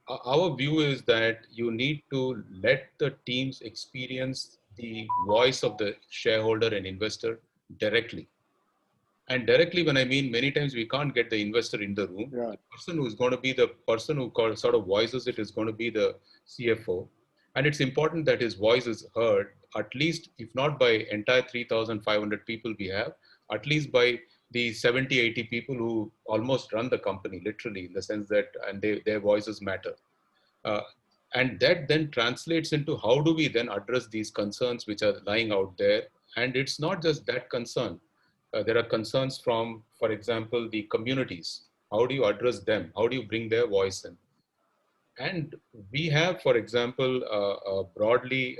our view is that you need to let the teams experience the voice of the shareholder and investor directly. And directly, when I mean many times we can't get the investor in the room, Yeah. the person who's going to be the person who sort of voices it is going to be the CFO. And it's important that his voice is heard, at least, if not by entire 3,500 people we have, at least by the 70, 80 people who almost run the company, literally, in the sense that, and their voices matter. And that then translates into how do we then address these concerns which are lying out there. And it's not just that concern. There are concerns from, for example, the communities. How do you address them? How do you bring their voice in? And we have, for example, broadly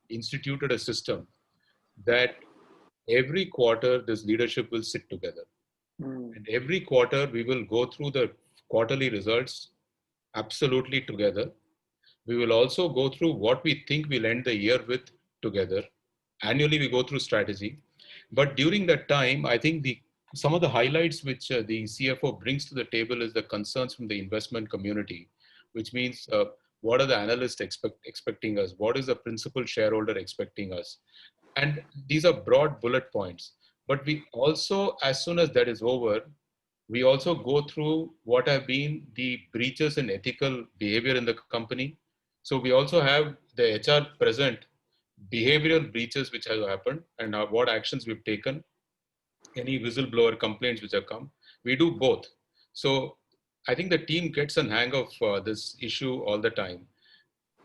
instituted a system that every quarter this leadership will sit together. And every quarter we will go through the quarterly results absolutely together. We will also go through what we think we'll end the year with together. Annually, we go through strategy. But during that time, I think some of the highlights which the CFO brings to the table is the concerns from the investment community, which means what are the analysts expecting us? What is the principal shareholder expecting us? And these are broad bullet points. But we also, as soon as that is over, we also go through what have been the breaches in ethical behavior in the company. So we also have the HR present behavioral breaches which have happened and what actions we've taken, any whistleblower complaints which have come. We do both. So I think the team gets a hang of this issue all the time.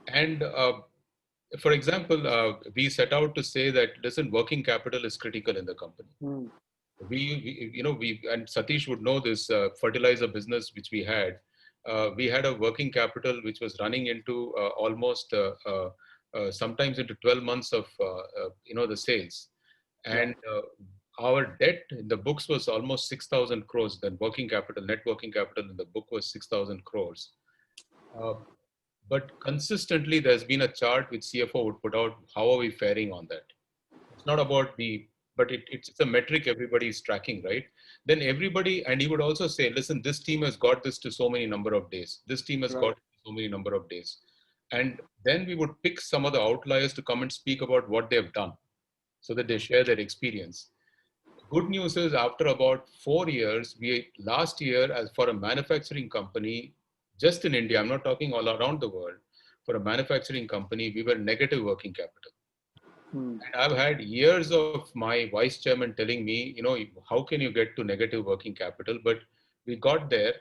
And for example, we set out to say that, listen, working capital is critical in the company. We and Satish would know this fertilizer business which we had a working capital which was running into almost sometimes into 12 months of the sales, and our debt in the books was almost 6,000 crores. Then net working capital in the book was 6,000 crores. But consistently, there's been a chart which CFO would put out. How are we faring on that? It's not about but it's a metric everybody is tracking, right? Then everybody, and he would also say, listen, this team has got this to so many number of days. This team has got it to so many number of days. And then we would pick some of the outliers to come and speak about what they've done so that they share their experience. Good news is after about 4 years, last year, as for a manufacturing company, just in India, I'm not talking all around the world, for a manufacturing company, we were negative working capital. And I've had years of my vice chairman telling me, how can you get to negative working capital? But we got there.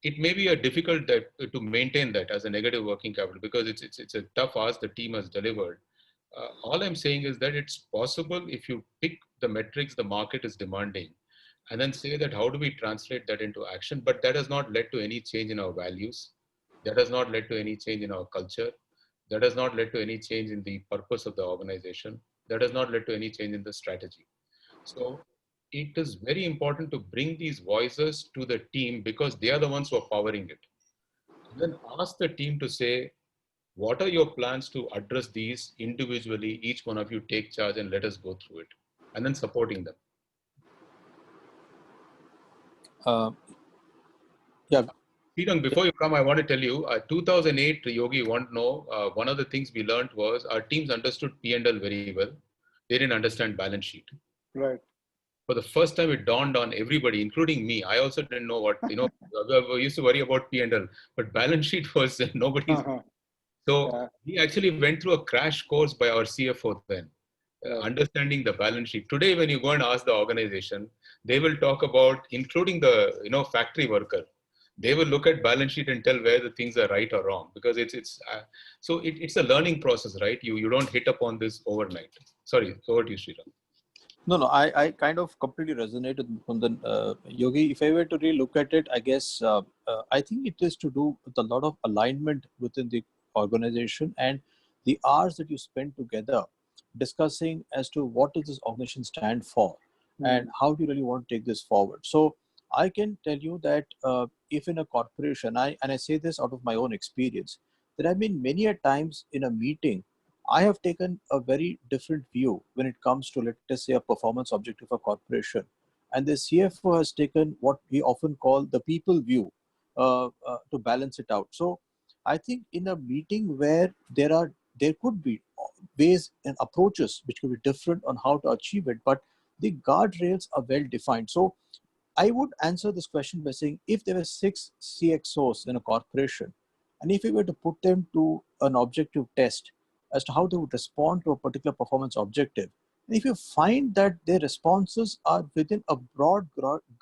It may be a difficult to maintain that as a negative working capital because it's a tough ask the team has delivered. All I'm saying is that it's possible if you pick the metrics the market is demanding and then say that how do we translate that into action? But that has not led to any change in our values. That has not led to any change in our culture. That has not led to any change in the purpose of the organization. That has not led to any change in the strategy. So it is very important to bring these voices to the team because they are the ones who are powering it. And then ask the team to say, what are your plans to address these individually? Each one of you take charge and let us go through it. And then supporting them. Yeah, Srirang, before you come, I want to tell you, 2008, Yogi, you want to know, one of the things we learned was our teams understood P&L very well. They didn't understand balance sheet. Right. For the first time, it dawned on everybody, including me. I also didn't know what, we used to worry about P&L, but balance sheet was nobody's. So Yeah. we actually went through a crash course by our CFO then, Right. understanding the balance sheet. Today, when you go and ask the organization, they will talk about, including the factory worker, they will look at balance sheet and tell where the things are right or wrong, because it's a learning process, right? You don't hit upon this overnight. Sorry, over to you, Sriram. No, I kind of completely resonate with Mukundan. Yogi, if I were to really look at it, I guess I think it is to do with a lot of alignment within the organization and the hours that you spend together discussing as to what does this organization stand for and how do you really want to take this forward. So I can tell you that if in a corporation, I say this out of my own experience, there have been many a times in a meeting I have taken a very different view when it comes to, let us say, a performance objective of a corporation. And the CFO has taken what we often call the people view to balance it out. So I think in a meeting where there could be ways and approaches which could be different on how to achieve it, but the guardrails are well defined. So I would answer this question by saying if there were 6 CXOs in a corporation, and if we were to put them to an objective test as to how they would respond to a particular performance objective, and if you find that their responses are within a broad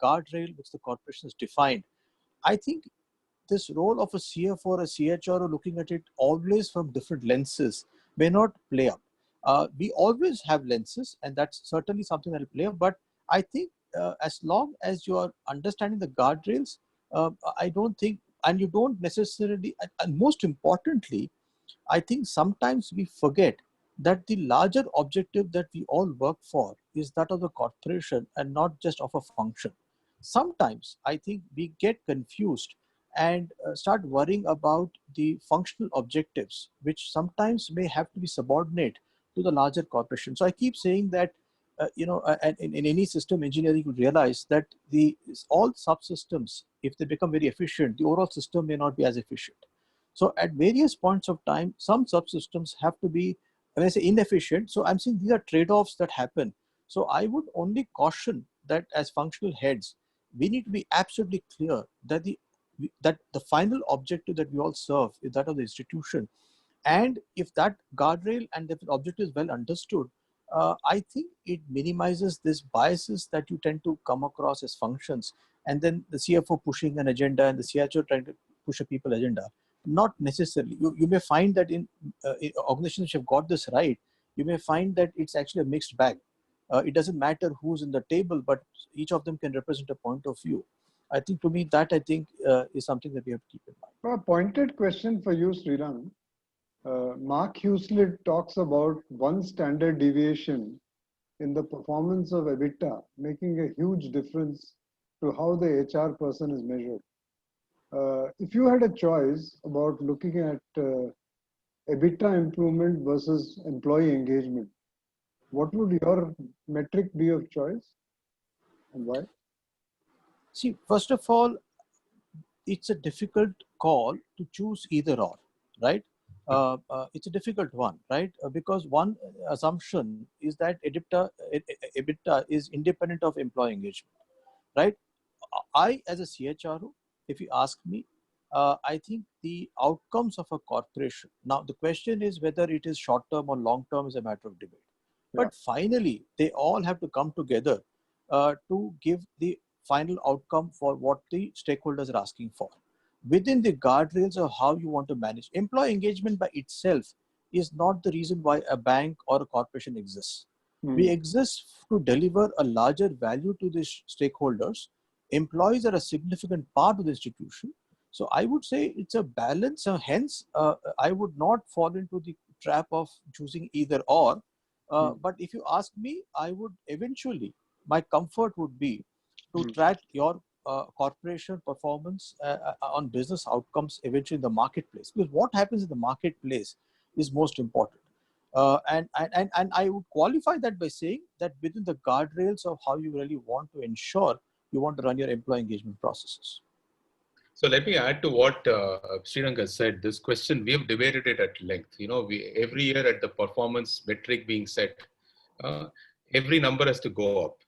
guardrail which the corporation has defined, I think this role of a CFO or a CHRO looking at it always from different lenses may not play up. We always have lenses, and that's certainly something that will play up. But I think as long as you are understanding the guardrails, I don't think, and you don't necessarily, and most importantly, I think sometimes we forget that the larger objective that we all work for is that of the corporation and not just of a function. Sometimes I think we get confused and start worrying about the functional objectives, which sometimes may have to be subordinate to the larger corporation. So I keep saying that, and in any system engineering, you realize that all subsystems, if they become very efficient, the overall system may not be as efficient. So at various points of time, some subsystems have to be, when I say inefficient, so I'm saying these are trade-offs that happen. So I would only caution that as functional heads, we need to be absolutely clear that the final objective that we all serve is that of the institution. And if that guardrail and if the objective is well understood, I think it minimizes these biases that you tend to come across as functions. And then the CFO pushing an agenda and the CHO trying to push a people agenda. Not necessarily. You may find that in organizations which have got this right, you may find that it's actually a mixed bag. It doesn't matter who's in the table, but each of them can represent a point of view. I think to me that is something that we have to keep in mind. A pointed question for you, Sriram. Mark Huslett talks about one standard deviation in the performance of EBITDA making a huge difference to how the HR person is measured. If you had a choice about looking at EBITDA improvement versus employee engagement, what would your metric be of choice and why? See, first of all, it's a difficult call to choose either or, right? It's a difficult one, right? Because one assumption is that EBITDA is independent of employee engagement, right? I, as a CHRO, if you ask me, I think the outcomes of a corporation. Now, the question is whether it is short term or long term is a matter of debate. Yeah. But finally, they all have to come together to give the final outcome for what the stakeholders are asking for. Within the guardrails of how you want to manage employee engagement by itself is not the reason why a bank or a corporation exists. We exist to deliver a larger value to the stakeholders. Employees are a significant part of the institution. So I would say it's a balance. Hence, I would not fall into the trap of choosing either or. But if you ask me, I would eventually, my comfort would be to track your corporation performance on business outcomes eventually in the marketplace. Because what happens in the marketplace is most important. And I would qualify that by saying that within the guardrails of how you really want to ensure you want to run your employee engagement processes. So let me add to what Srirang has said. This question, we have debated it at length. You know, every year at the performance metric being set, uh, every number has to go up.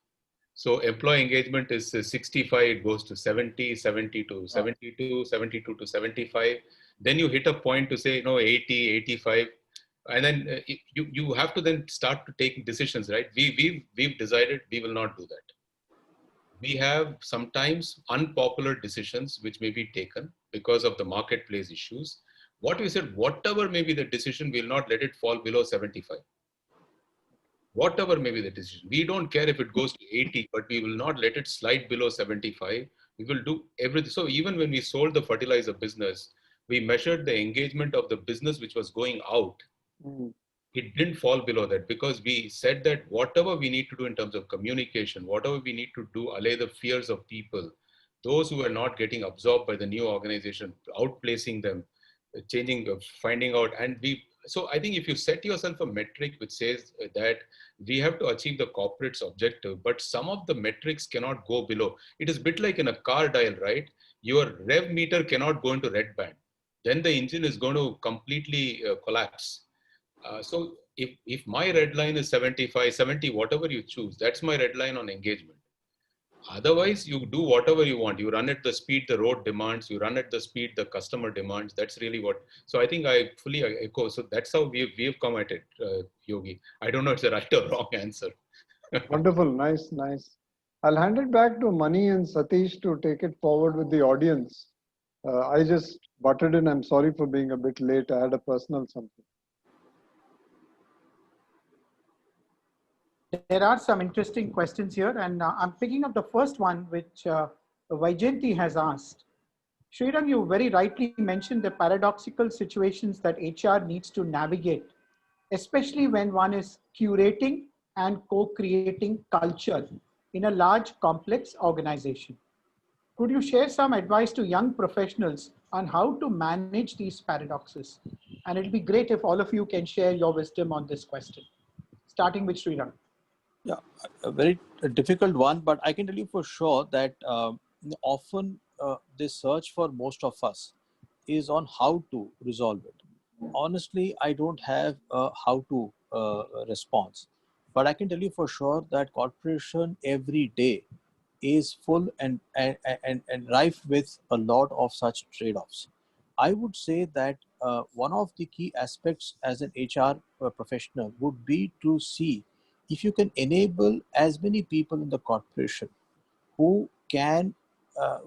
So employee engagement is 65, it goes to 70, 70 to 72, 72 to 75. Then you hit a point to say, 80, 85. And then you have to then start to take decisions, right? We've decided we will not do that. We have sometimes unpopular decisions which may be taken because of the marketplace issues. What we said, whatever may be the decision, we'll not let it fall below 75. Whatever may be the decision. We don't care if it goes to 80, but we will not let it slide below 75. We will do everything. So even when we sold the fertilizer business, we measured the engagement of the business which was going out. It didn't fall below that because we said that whatever we need to do in terms of communication, whatever we need to do, allay the fears of people, those who are not getting absorbed by the new organization, outplacing them, changing, finding out. So I think if you set yourself a metric which says that we have to achieve the corporate's objective, but some of the metrics cannot go below. It is a bit like in a car dial, right? Your rev meter cannot go into red band. Then the engine is going to completely collapse. So if my red line is 75, 70, whatever you choose, that's my red line on engagement. Otherwise, you do whatever you want. You run at the speed the road demands. You run at the speed the customer demands. That's really what. So I think I fully echo. So that's how we've come at it, Yogi. I don't know if it's the right or wrong answer. Wonderful, nice, nice. I'll hand it back to Mani and Satish to take it forward with the audience. I just butted in. I'm sorry for being a bit late. I had a personal something. There are some interesting questions here, and I'm picking up the first one, which Vaijayanti has asked. Srirang, you very rightly mentioned the paradoxical situations that HR needs to navigate, especially when one is curating and co-creating culture in a large, complex organization. Could you share some advice to young professionals on how to manage these paradoxes? And it'll be great if all of you can share your wisdom on this question, starting with Srirang. Yeah, a very difficult one, but I can tell you for sure that often the search for most of us is on how to resolve it. Honestly, I don't have a how to response, but I can tell you for sure that corporation every day is full and rife with a lot of such trade-offs. I would say that one of the key aspects as an HR professional would be to see if you can enable as many people in the corporation who can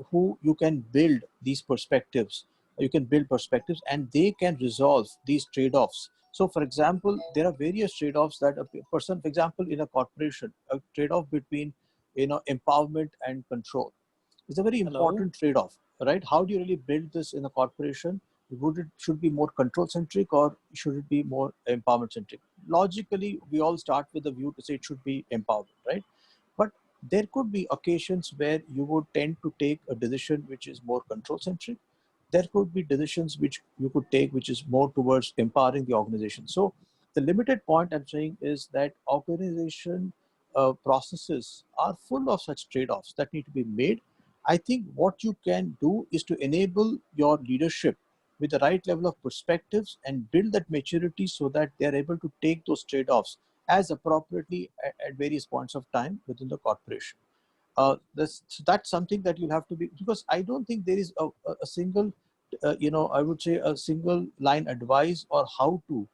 who you can build these perspectives, you can build perspectives and they can resolve these trade-offs. So for example, there are various trade-offs that a person, for example, in a corporation, a trade-off between empowerment and control is a very important trade-off, right? How do you really build this in a corporation? Should be more control centric or should it be more empowerment centric? Logically, we all start with the view to say it should be empowerment, right? But there could be occasions where you would tend to take a decision which is more control centric. There could be decisions which you could take which is more towards empowering the organization. So the limited point I'm saying is that organization processes are full of such trade-offs that need to be made. I think what you can do is to enable your leadership with the right level of perspectives and build that maturity so that they are able to take those trade-offs as appropriately at various points of time within the corporation. So that's something that you'll have to be, because I don't think there is a single, I would say a single line advice or how to.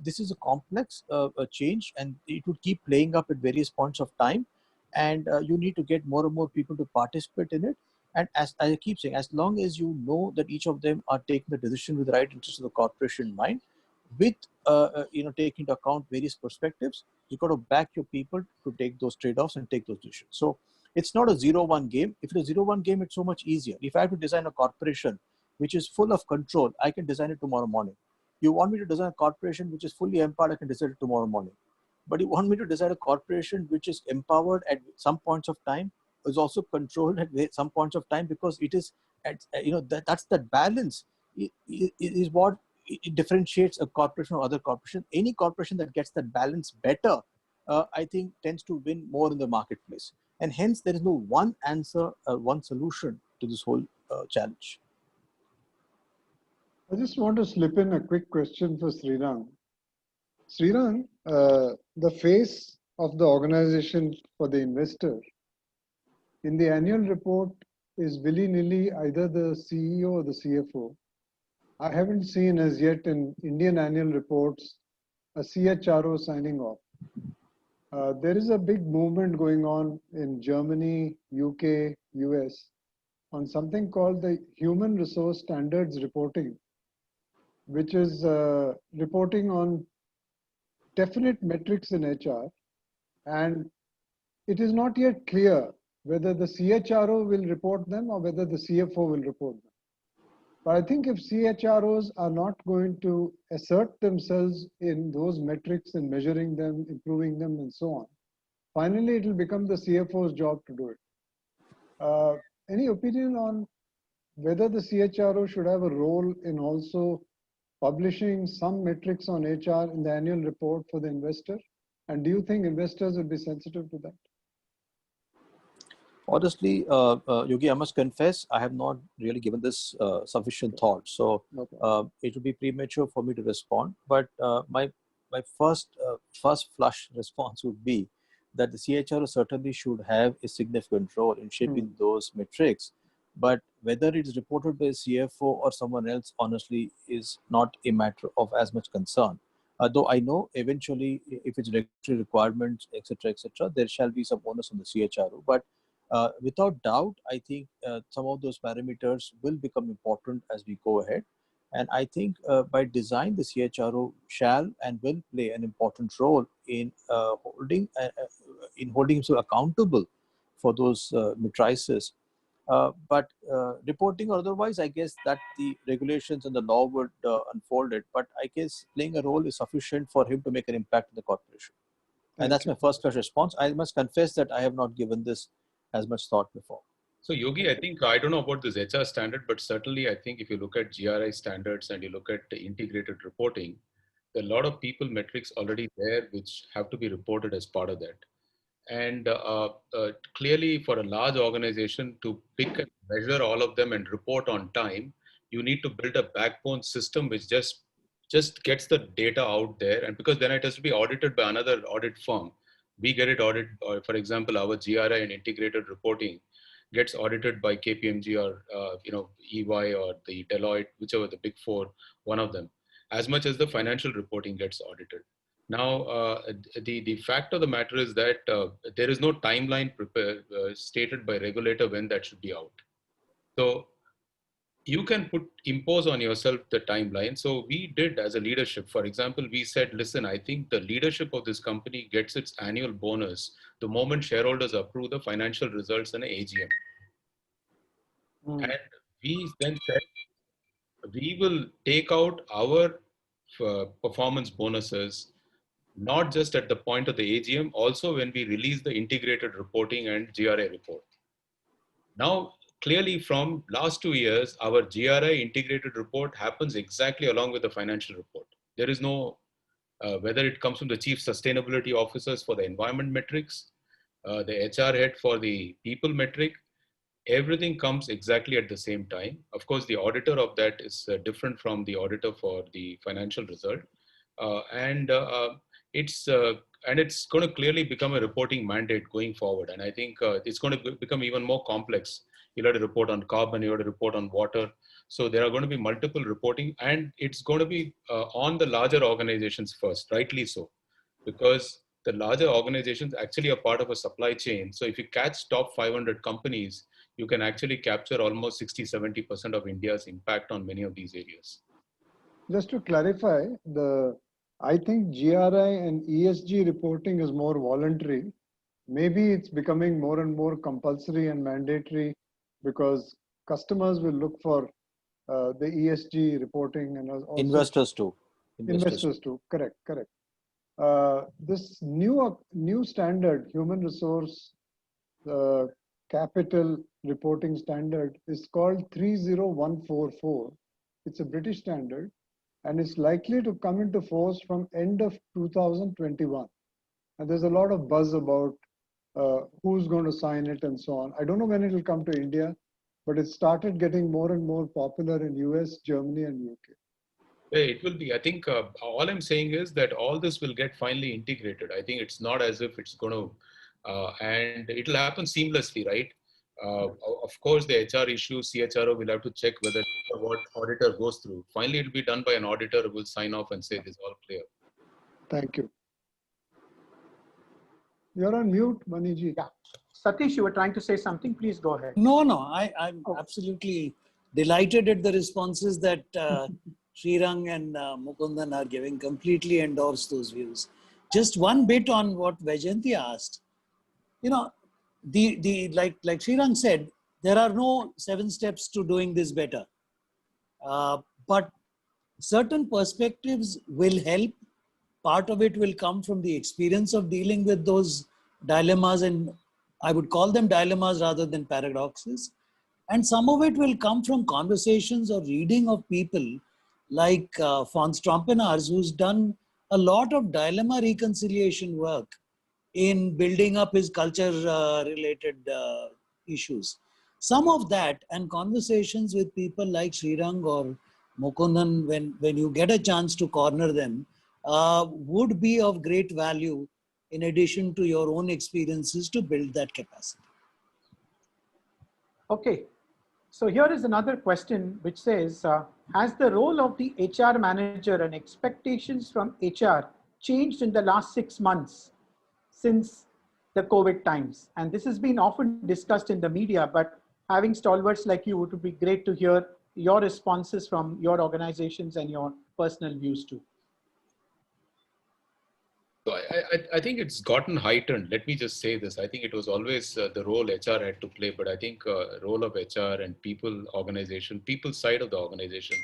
This is a complex change and it would keep playing up at various points of time. And you need to get more and more people to participate in it. And as I keep saying, as long as you know that each of them are taking the decision with the right interest of the corporation in mind, with taking into account various perspectives, you got to back your people to take those trade-offs and take those decisions. So it's not a 0-1 game. If it's a 0-1 game, it's so much easier. If I have to design a corporation which is full of control, I can design it tomorrow morning. You want me to design a corporation which is fully empowered, I can design it tomorrow morning. But you want me to design a corporation which is empowered at some points of time, is also controlled at some points of time, because it is at, that's the balance is what it differentiates a corporation or other corporation. Any corporation that gets that balance better, I think tends to win more in the marketplace. And hence there is no one answer, one solution to this whole challenge. I just want to slip in a quick question for Srirang. Srirang, the face of the organization for the investor in the annual report is willy-nilly either the CEO or the CFO. I haven't seen as yet in Indian annual reports a CHRO signing off. There is a big movement going on in Germany, UK, US on something called the Human Resource Standards Reporting, which is reporting on definite metrics in HR. And it is not yet clear whether the CHRO will report them or whether the CFO will report them. But I think if CHROs are not going to assert themselves in those metrics and measuring them, improving them, and so on, finally it will become the CFO's job to do it. Any opinion on whether the CHRO should have a role in also publishing some metrics on HR in the annual report for the investor? And do you think investors will be sensitive to that? Honestly, Yogi, I must confess, I have not really given this sufficient thought. So it would be premature for me to respond. But my first flush response would be that the CHRO certainly should have a significant role in shaping those metrics. But whether it is reported by a CFO or someone else, honestly, is not a matter of as much concern. Though I know eventually, if it's regulatory requirements, etc., there shall be some onus on the CHRO. But without doubt, I think some of those parameters will become important as we go ahead. And I think by design, the CHRO shall and will play an important role in holding himself accountable for those matrices. But reporting or otherwise, I guess that the regulations and the law would unfold it. But I guess playing a role is sufficient for him to make an impact in the corporation. And that's my first response. I must confess that I have not given this as much thought before. So Yogi, I think, I don't know about this HR standard, but certainly I think if you look at GRI standards and you look at the integrated reporting, there are a lot of people metrics already there which have to be reported as part of that. And clearly for a large organization to pick and measure all of them and report on time, you need to build a backbone system which just gets the data out there. And because then it has to be audited by another audit firm. We get it audited, for example, our GRI and integrated reporting gets audited by KPMG or EY or the Deloitte, whichever the big four, one of them, as much as the financial reporting gets audited. Now, the fact of the matter is that there is no timeline stated by regulator when that should be out. So you can impose on yourself the timeline. So we did as a leadership, for example, we said, listen, I think the leadership of this company gets its annual bonus the moment shareholders approve the financial results in an AGM. And we then said, we will take out our performance bonuses, not just at the point of the AGM, also when we release the integrated reporting and GRI report. Now, clearly from last 2 years, our GRI integrated report happens exactly along with the financial report. There is no, whether it comes from the chief sustainability officers for the environment metrics, the HR head for the people metric, everything comes exactly at the same time. Of course, the auditor of that is different from the auditor for the financial result. It's going to clearly become a reporting mandate going forward. And I think it's going to become even more complex. You'll have to report on carbon, you have to report on water. So there are going to be multiple reporting, and it's going to be on the larger organizations first, rightly so, because the larger organizations actually are part of a supply chain. So if you catch top 500 companies, you can actually capture almost 60-70% of India's impact on many of these areas. Just to clarify, I think GRI and ESG reporting is more voluntary. Maybe it's becoming more and more compulsory and mandatory because customers will look for the ESG reporting and also investors too. Investors too. Correct. This new standard, human resource capital reporting standard, is called 30144. It's a British standard, and it's likely to come into force from end of 2021. And there's a lot of buzz about who's going to sign it and so on. I don't know when it will come to India, but it started getting more and more popular in US, Germany, and UK. It will be. I think all I'm saying is that all this will get finally integrated. I think it's not as if it's going to, and it'll happen seamlessly, right? Of course, the HR issue, CHRO will have to check whether what auditor goes through. Finally, it'll be done by an auditor who will sign off and say this is all clear. Thank you. You're on mute, Maniji. Yeah. Satish, you were trying to say something. Please go ahead. No, I'm absolutely delighted at the responses that Srirang and Mukundan are giving. Completely endorse those views. Just one bit on what Vajanti asked. You know, like Srirang said, there are no 7 steps to doing this better. But certain perspectives will help. Part of it will come from the experience of dealing with those dilemmas, and I would call them dilemmas rather than paradoxes. And some of it will come from conversations or reading of people like von Strompenaars, who's done a lot of dilemma reconciliation work in building up his culture related issues. Some of that and conversations with people like Srirang or Mukundan, when you get a chance to corner them, would be of great value in addition to your own experiences to build that capacity. Okay. So here is another question which says, has the role of the HR manager and expectations from HR changed in the last 6 months since the COVID times? And this has been often discussed in the media, but having stalwarts like you, it would be great to hear your responses from your organizations and your personal views too. So I think it's gotten heightened. Let me just say this. I think it was always the role HR had to play, but I think role of HR and people side of the organization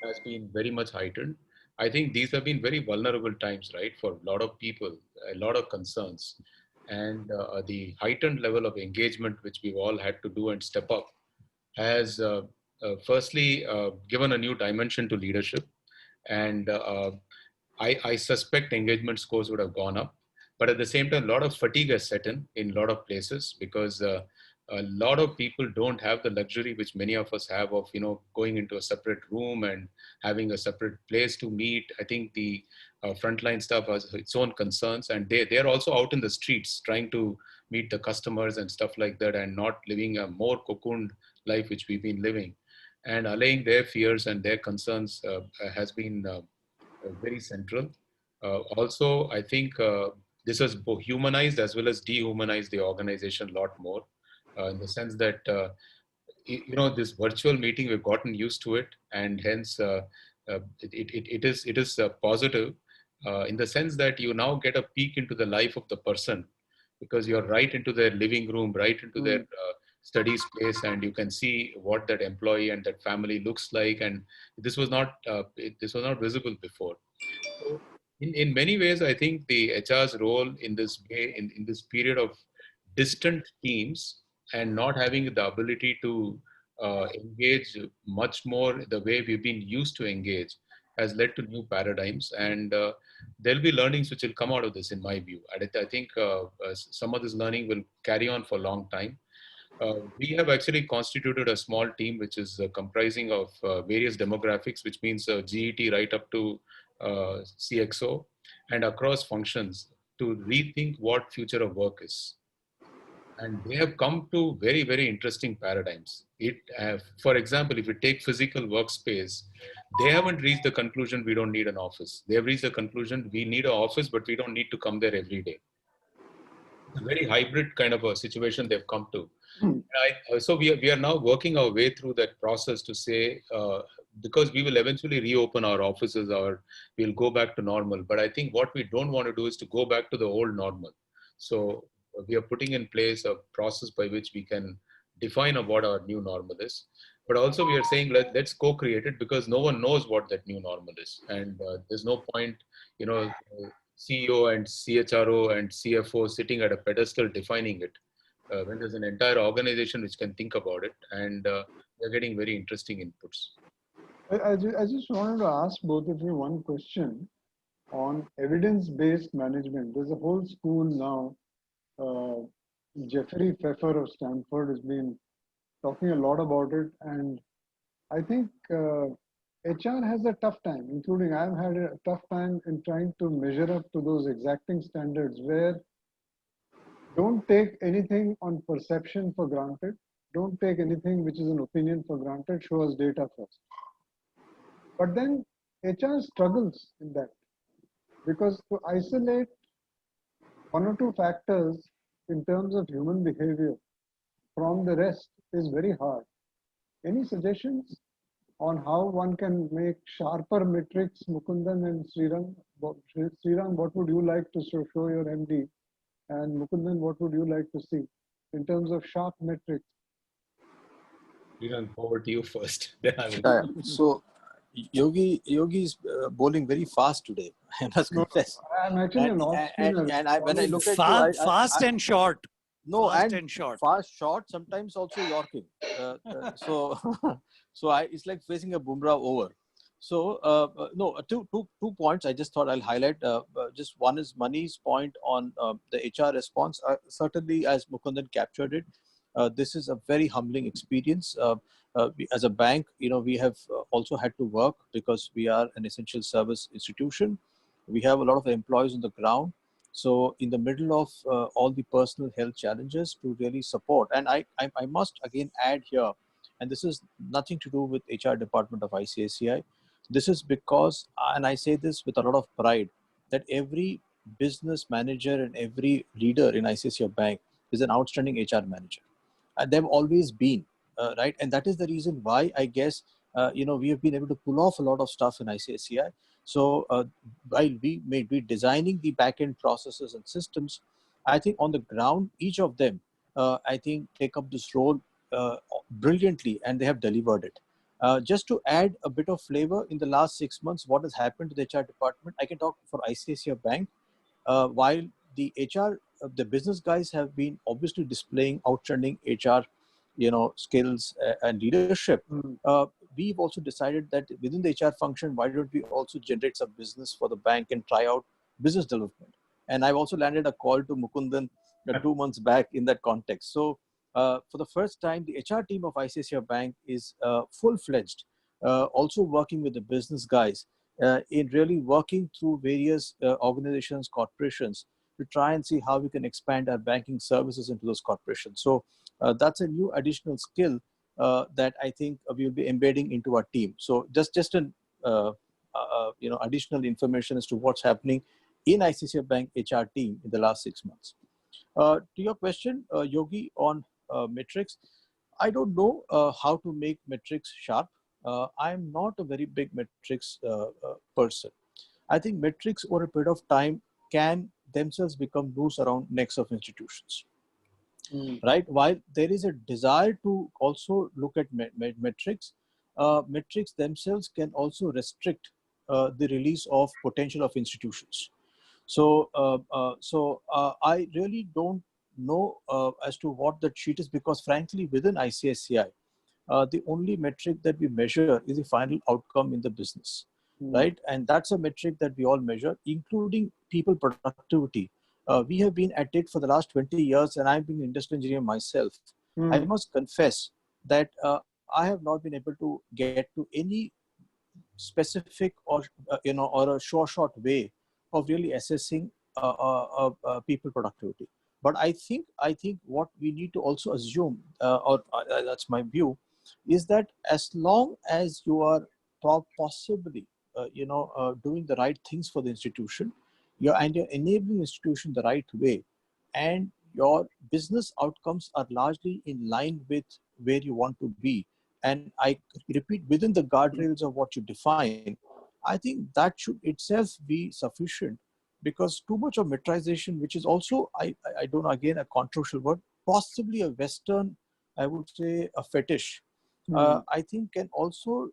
has been very much heightened. I think these have been very vulnerable times, right, for a lot of people, a lot of concerns. And the heightened level of engagement, which we've all had to do and step up, has firstly given a new dimension to leadership. And I suspect engagement scores would have gone up. But at the same time, a lot of fatigue has set in a lot of places because a lot of people don't have the luxury which many of us have of, going into a separate room and having a separate place to meet. I think the frontline staff has its own concerns, and they're also out in the streets trying to meet the customers and stuff like that, and not living a more cocooned life which we've been living. And allaying their fears and their concerns has been very central. Also, I think this has both humanized as well as dehumanized the organization a lot more, in the sense that this virtual meeting, we've gotten used to it, and hence it is positive in the sense that you now get a peek into the life of the person, because you're right into their living room, right into their study space, and you can see what that employee and that family looks like, and this was not visible before. So in many ways, I think the HR's role in this way, in this period of distant teams and not having the ability to engage much more the way we've been used to engage, has led to new paradigms. And there'll be learnings which will come out of this, in my view. I think some of this learning will carry on for a long time. We have actually constituted a small team which is comprising of various demographics, which means GET right up to CXO, and across functions, to rethink what future of work is. And they have come to very, very interesting paradigms. For example, if you take physical workspace, they haven't reached the conclusion we don't need an office. They have reached the conclusion we need an office, but we don't need to come there every day. It's a very hybrid kind of a situation they've come to. So we are now working our way through that process to say, because we will eventually reopen our offices, or we'll go back to normal. But I think what we don't want to do is to go back to the old normal. So we are putting in place a process by which we can define what our new normal is. But also we are saying, let's co-create it, because no one knows what that new normal is. And there's no point, CEO and CHRO and CFO sitting at a pedestal defining it. When there's an entire organization which can think about it, and they're getting very interesting inputs. I just wanted to ask both of you one question on evidence-based management. There's a whole school now. Jeffrey Pfeffer of Stanford has been talking a lot about it, and I think HR has a tough time, including I've had a tough time in trying to measure up to those exacting standards where don't take anything on perception for granted. Don't take anything which is an opinion for granted. Show us data first. But then HR struggles in that because to isolate one or two factors in terms of human behavior from the rest is very hard. Any suggestions on how one can make sharper metrics, Mukundan and Srirang? Srirang, what would you like to show your MD? And Mukundan, what would you like to see in terms of sharp metrics? Srirang, over to you first. Then I will. So Yogi is bowling very fast today. I must confess. I'm actually an off spinner. When I look at Fast and short. no, Fast and short. fast short, sometimes also yorking. So it's like facing a Bumrah over. So no, two points I just thought I'll highlight. Just one is Mani's point on the HR response. Certainly, as Mukundan captured it, this is a very humbling experience. As a bank, we have also had to work because we are an essential service institution. We have a lot of employees on the ground. So in the middle of all the personal health challenges to really support, and I must again add here, and this is nothing to do with HR department of ICICI. This is because, and I say this with a lot of pride, that every business manager and every leader in ICICI Bank is an outstanding HR manager. They've always been, right? And that is the reason why I guess, we have been able to pull off a lot of stuff in ICICI. So while we may be designing the back-end processes and systems, I think on the ground, each of them, I think, take up this role brilliantly, and they have delivered it. Just to add a bit of flavor, in the last 6 months, what has happened to the HR department, I can talk for ICICI Bank. While the HR, the business guys have been obviously displaying outstanding HR, skills and leadership. We've also decided that within the HR function, why don't we also generate some business for the bank and try out business development? And I've also landed a call to Mukundan 2 months back in that context. So for the first time, the HR team of ICICI Bank is full-fledged, also working with the business guys in really working through various organizations, corporations, to try and see how we can expand our banking services into those corporations. So that's a new additional skill that I think we will be embedding into our team. So just an additional information as to what's happening in ICICI Bank HR team in the last 6 months. To your question, Yogi, on metrics, I don't know how to make metrics sharp. I'm not a very big metrics person. I think metrics over a period of time can themselves become loose around necks of institutions. Right? While there is a desire to also look at metrics, metrics themselves can also restrict the release of potential of institutions. So, I really don't know as to what that sheet is, because frankly, within ICICI, the only metric that we measure is the final outcome in the business, right? And that's a metric that we all measure, including people productivity. We have been at it for the last 20 years, and I've been an industrial engineer myself. I must confess that I have not been able to get to any specific or a short way of really assessing people productivity. But I think what we need to also assume, or that's my view, is that as long as you are possibly doing the right things for the institution, you're enabling the institution the right way, and your business outcomes are largely in line with where you want to be, and I repeat, within the guardrails of what you define, I think that should itself be sufficient. Because too much of metrization, which is also, I don't know, again, a controversial word, possibly a Western, I would say, a fetish, I think can also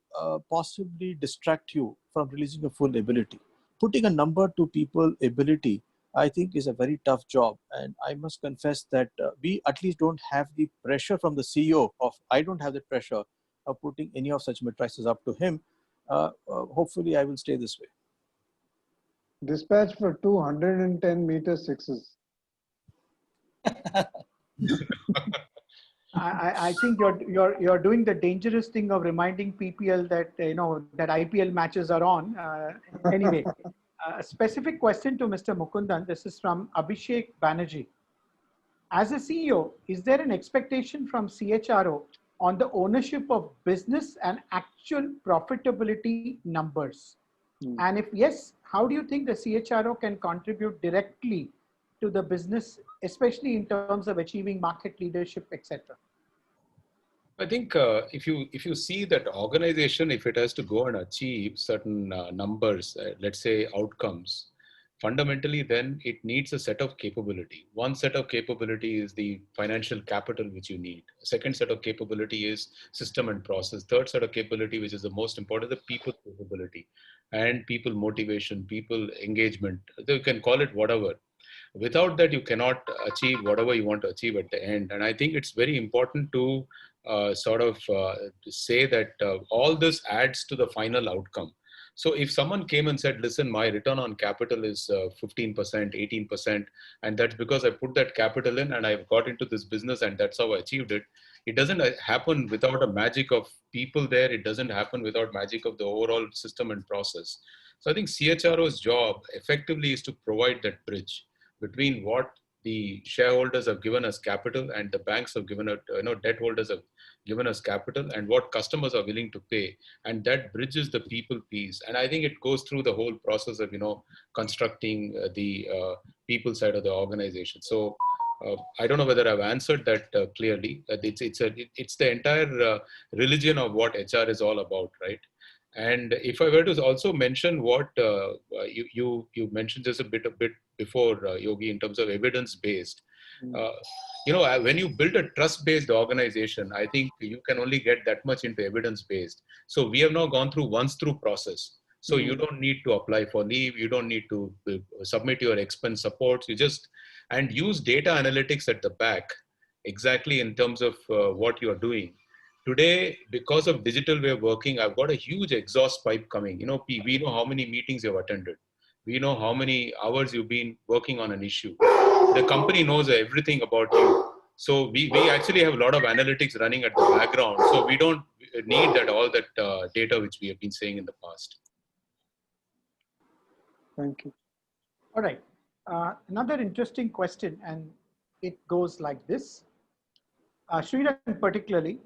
possibly distract you from releasing your full ability. Putting a number to people ability, I think, is a very tough job. And I must confess that we at least don't have the pressure from the CEO of, I don't have the pressure of putting any of such matrices up to him. Hopefully I will stay this way. Dispatch for 210-meter sixes. I think you're doing the dangerous thing of reminding PPL that that IPL matches are on. Anyway, a specific question to Mr. Mukundan. This is from Abhishek Banerjee. As a CEO, is there an expectation from CHRO on the ownership of business and actual profitability numbers? And if yes, how do you think the CHRO can contribute directly to the business, especially in terms of achieving market leadership, etc.? I think if you see that organization, if it has to go and achieve certain numbers, let's say outcomes, fundamentally then it needs a set of capability. One set of capability is the financial capital which you need. Second set of capability is system and process. Third set of capability, which is the most important, the people capability and people motivation, people engagement. You can call it whatever. Without that, you cannot achieve whatever you want to achieve at the end. And I think it's very important to say that all this adds to the final outcome. So if someone came and said, listen, my return on capital is 15%, 18%, and that's because I put that capital in and I've got into this business and that's how I achieved it. It doesn't happen without a magic of people there. It doesn't happen without magic of the overall system and process. So I think CHRO's job effectively is to provide that bridge between what the shareholders have given us capital and the banks have given us, debt holders have given us capital and what customers are willing to pay. And that bridges the people piece. And I think it goes through the whole process of, constructing the people side of the organization. So I don't know whether I've answered that clearly. It's the entire religion of what HR is all about, right? And if I were to also mention what you mentioned just a bit before, Yogi, in terms of evidence-based, when you build a trust-based organization, I think you can only get that much into evidence-based. So we have now gone through once-through process. So you don't need to apply for leave. You don't need to submit your expense supports. You just, and use data analytics at the back, exactly in terms of what you're doing. Today, because of digital way of working, I've got a huge exhaust pipe coming. We know how many meetings you've attended. We know how many hours you've been working on an issue. The company knows everything about you. So we actually have a lot of analytics running at the background. So we don't need all that data which we have been saying in the past. Thank you. All right. Another interesting question, and it goes like this. Srirang particularly,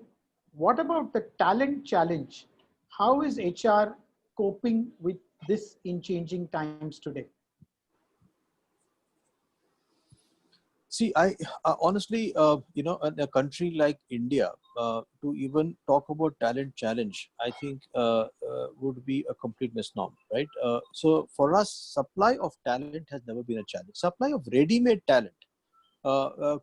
what about the talent challenge? How is HR coping with this in changing times today? See, I honestly, in a country like India, to even talk about talent challenge, I think would be a complete misnomer, right? So for us, supply of talent has never been a challenge. Supply of ready-made talent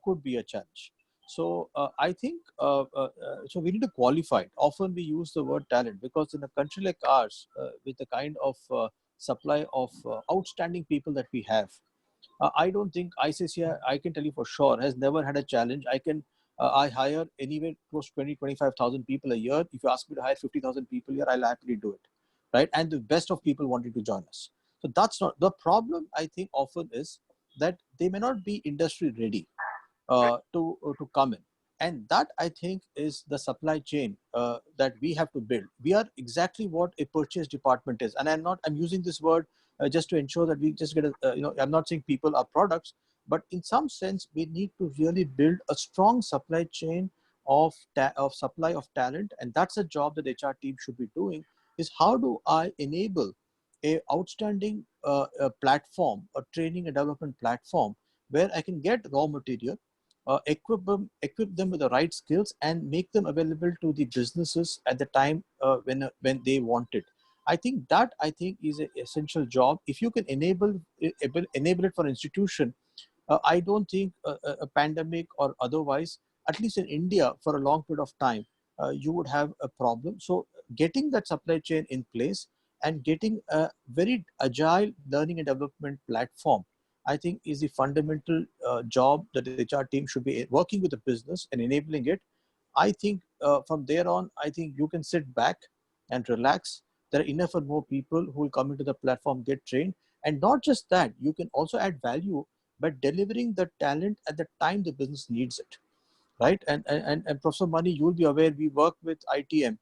could be a challenge. So I think, so we need to qualify it. Often we use the word talent because in a country like ours, with the kind of supply of outstanding people that we have, I don't think ICICI, I can tell you for sure, has never had a challenge. I hire anywhere close to 20, 25,000 people a year. If you ask me to hire 50,000 people here, I'll happily do it, right? And the best of people wanting to join us. So that's not the problem. I think often is that they may not be industry ready to come in. And that I think is the supply chain that we have to build. We are exactly what a purchase department is. And I'm using this word just to ensure that we just get I'm not saying people are products, but in some sense, we need to really build a strong supply chain of supply of talent. And that's a job that HR team should be doing, is how do I enable a outstanding platform, a training and development platform where I can get raw material, equip them with the right skills and make them available to the businesses at the time when they want it. I think is an essential job. If you can enable it for an institution, I don't think a pandemic or otherwise, at least in India for a long period of time, you would have a problem. So getting that supply chain in place and getting a very agile learning and development platform, I think is the fundamental job that the HR team should be working with the business and enabling it. I think from there on, I think you can sit back and relax. There are enough and more people who will come into the platform, get trained. And not just that, you can also add value by delivering the talent at the time the business needs it. right? And Professor Mani, you'll be aware we work with ITM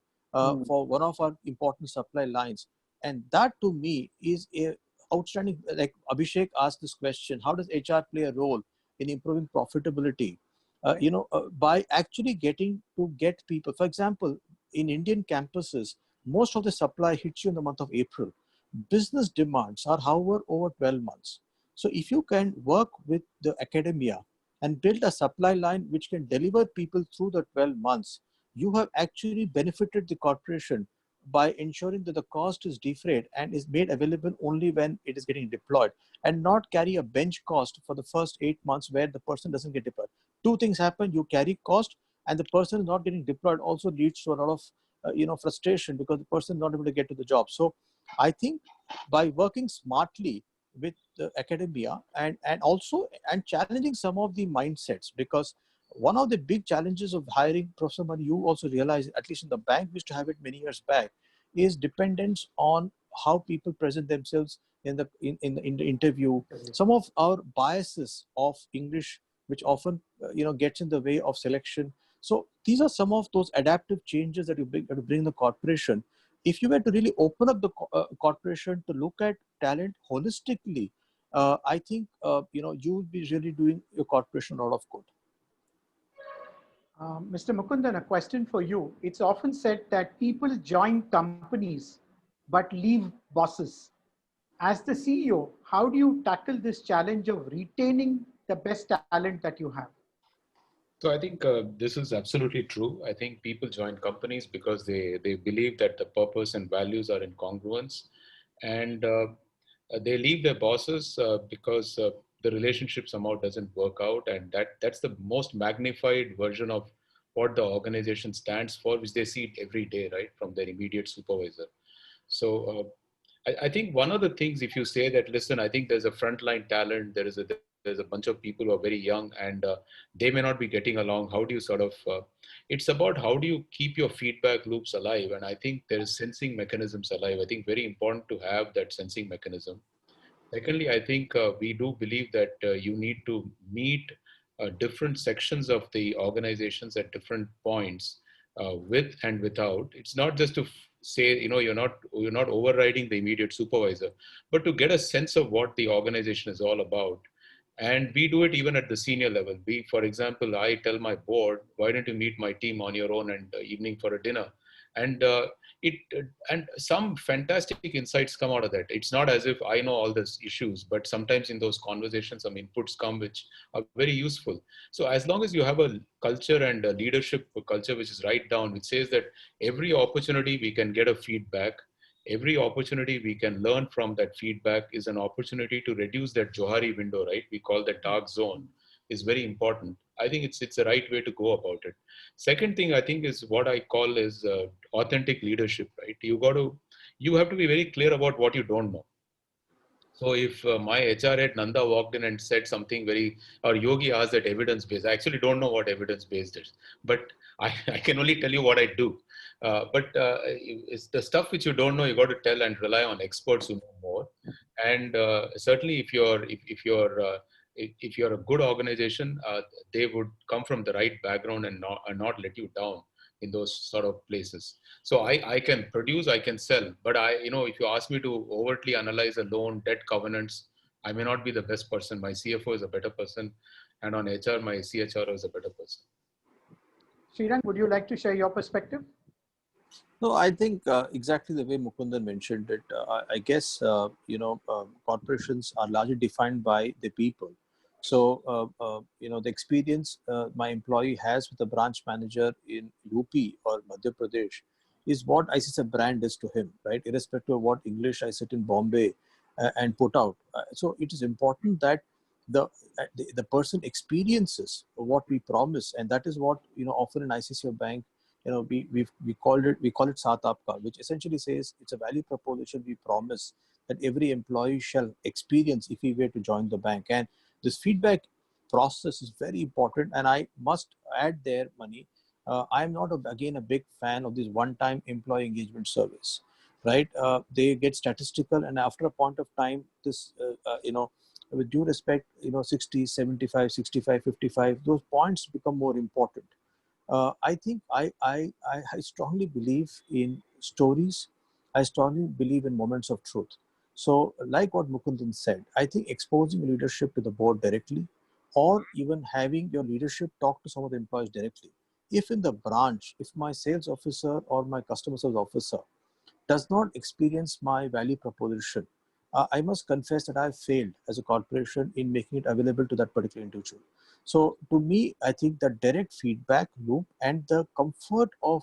for one of our important supply lines, and that to me is a outstanding. Like Abhishek asked this question: how does HR play a role in improving profitability? By actually getting to get people. For example, in Indian campuses, most of the supply hits you in the month of April. Business demands are, however, over 12 months. So if you can work with the academia and build a supply line which can deliver people through the 12 months, you have actually benefited the corporation by ensuring that the cost is defrayed and is made available only when it is getting deployed, and not carry a bench cost for the first 8 months where the person doesn't get deployed. Two things happen: you carry cost, and the person is not getting deployed also leads to a lot of frustration because the person is not able to get to the job. So I think by working smartly with the academia and also and challenging some of the mindsets, because one of the big challenges of hiring, Professor Mani, you also realize, at least in the bank, we used to have it many years back, is dependence on how people present themselves in the interview. Some of our biases of English, which often gets in the way of selection. So these are some of those adaptive changes that you bring the corporation. If you were to really open up the corporation to look at talent holistically, I think you will be really doing your corporation a lot of good. Mr. Mukundan, a question for you. It's often said that people join companies but leave bosses. As the CEO, how do you tackle this challenge of retaining the best talent that you have? So I think this is absolutely true. I think people join companies because they believe that the purpose and values are in congruence, and they leave their bosses because the relationship somehow doesn't work out, and that's the most magnified version of what the organization stands for, which they see it every day, right, from their immediate supervisor. So I think one of the things, if you say that, listen, I think there's a frontline talent, there's a bunch of people who are very young, and they may not be getting along. How do you sort of? It's about how do you keep your feedback loops alive, and I think there is sensing mechanisms alive. I think very important to have that sensing mechanism. Secondly, I think we do believe that you need to meet different sections of the organizations at different points, with and without. It's not just to say, you're not overriding the immediate supervisor, but to get a sense of what the organization is all about. And we do it even at the senior level. For example, I tell my board, why don't you meet my team on your own and evening for a dinner? And it and some fantastic insights come out of that. It's not as if I know all these issues, but sometimes in those conversations, some inputs come which are very useful. So as long as you have a culture and a leadership culture which is right down, which says that every opportunity we can get a feedback, every opportunity we can learn from that feedback is an opportunity to reduce that Johari window, right? We call that dark zone, is very important. I think it's the right way to go about it. Second thing I think is what I call is authentic leadership, right? You have to be very clear about what you don't know. So if my HR head Nanda walked in and said something or Yogi asked that evidence-based, I actually don't know what evidence-based is, but I can only tell you what I do. But it's the stuff which you don't know, you got to tell and rely on experts who know more. And certainly if you're a good organization, they would come from the right background and not let you down in those sort of places. So I can produce, I can sell, but if you ask me to overtly analyze a loan, debt covenants, I may not be the best person. My CFO is a better person, and on HR, my CHRO is a better person. Srirang, would you like to share your perspective? No, I think exactly the way Mukundan mentioned it. I guess corporations are largely defined by the people. So the experience my employee has with a branch manager in UP or Madhya Pradesh is what ICICI brand is to him, right? Irrespective of what English I sit in Bombay and put out. So it is important that the person experiences what we promise, and that is what often in ICICI Bank we call it Saath Aapka, which essentially says it's a value proposition we promise that every employee shall experience if he were to join the bank. And this feedback process is very important. And I must add there, Mani, I'm not again a big fan of this one-time employee engagement service, right? They get statistical, and after a point of time, this with due respect, 60, 75, 65, 55, those points become more important. I think I strongly believe in stories. I strongly believe in moments of truth. So like what Mukundan said, I think exposing leadership to the board directly, or even having your leadership talk to some of the employees directly. If in the branch, if my sales officer or my customer service officer does not experience my value proposition, I must confess that I failed as a corporation in making it available to that particular individual. So to me, I think the direct feedback loop and the comfort of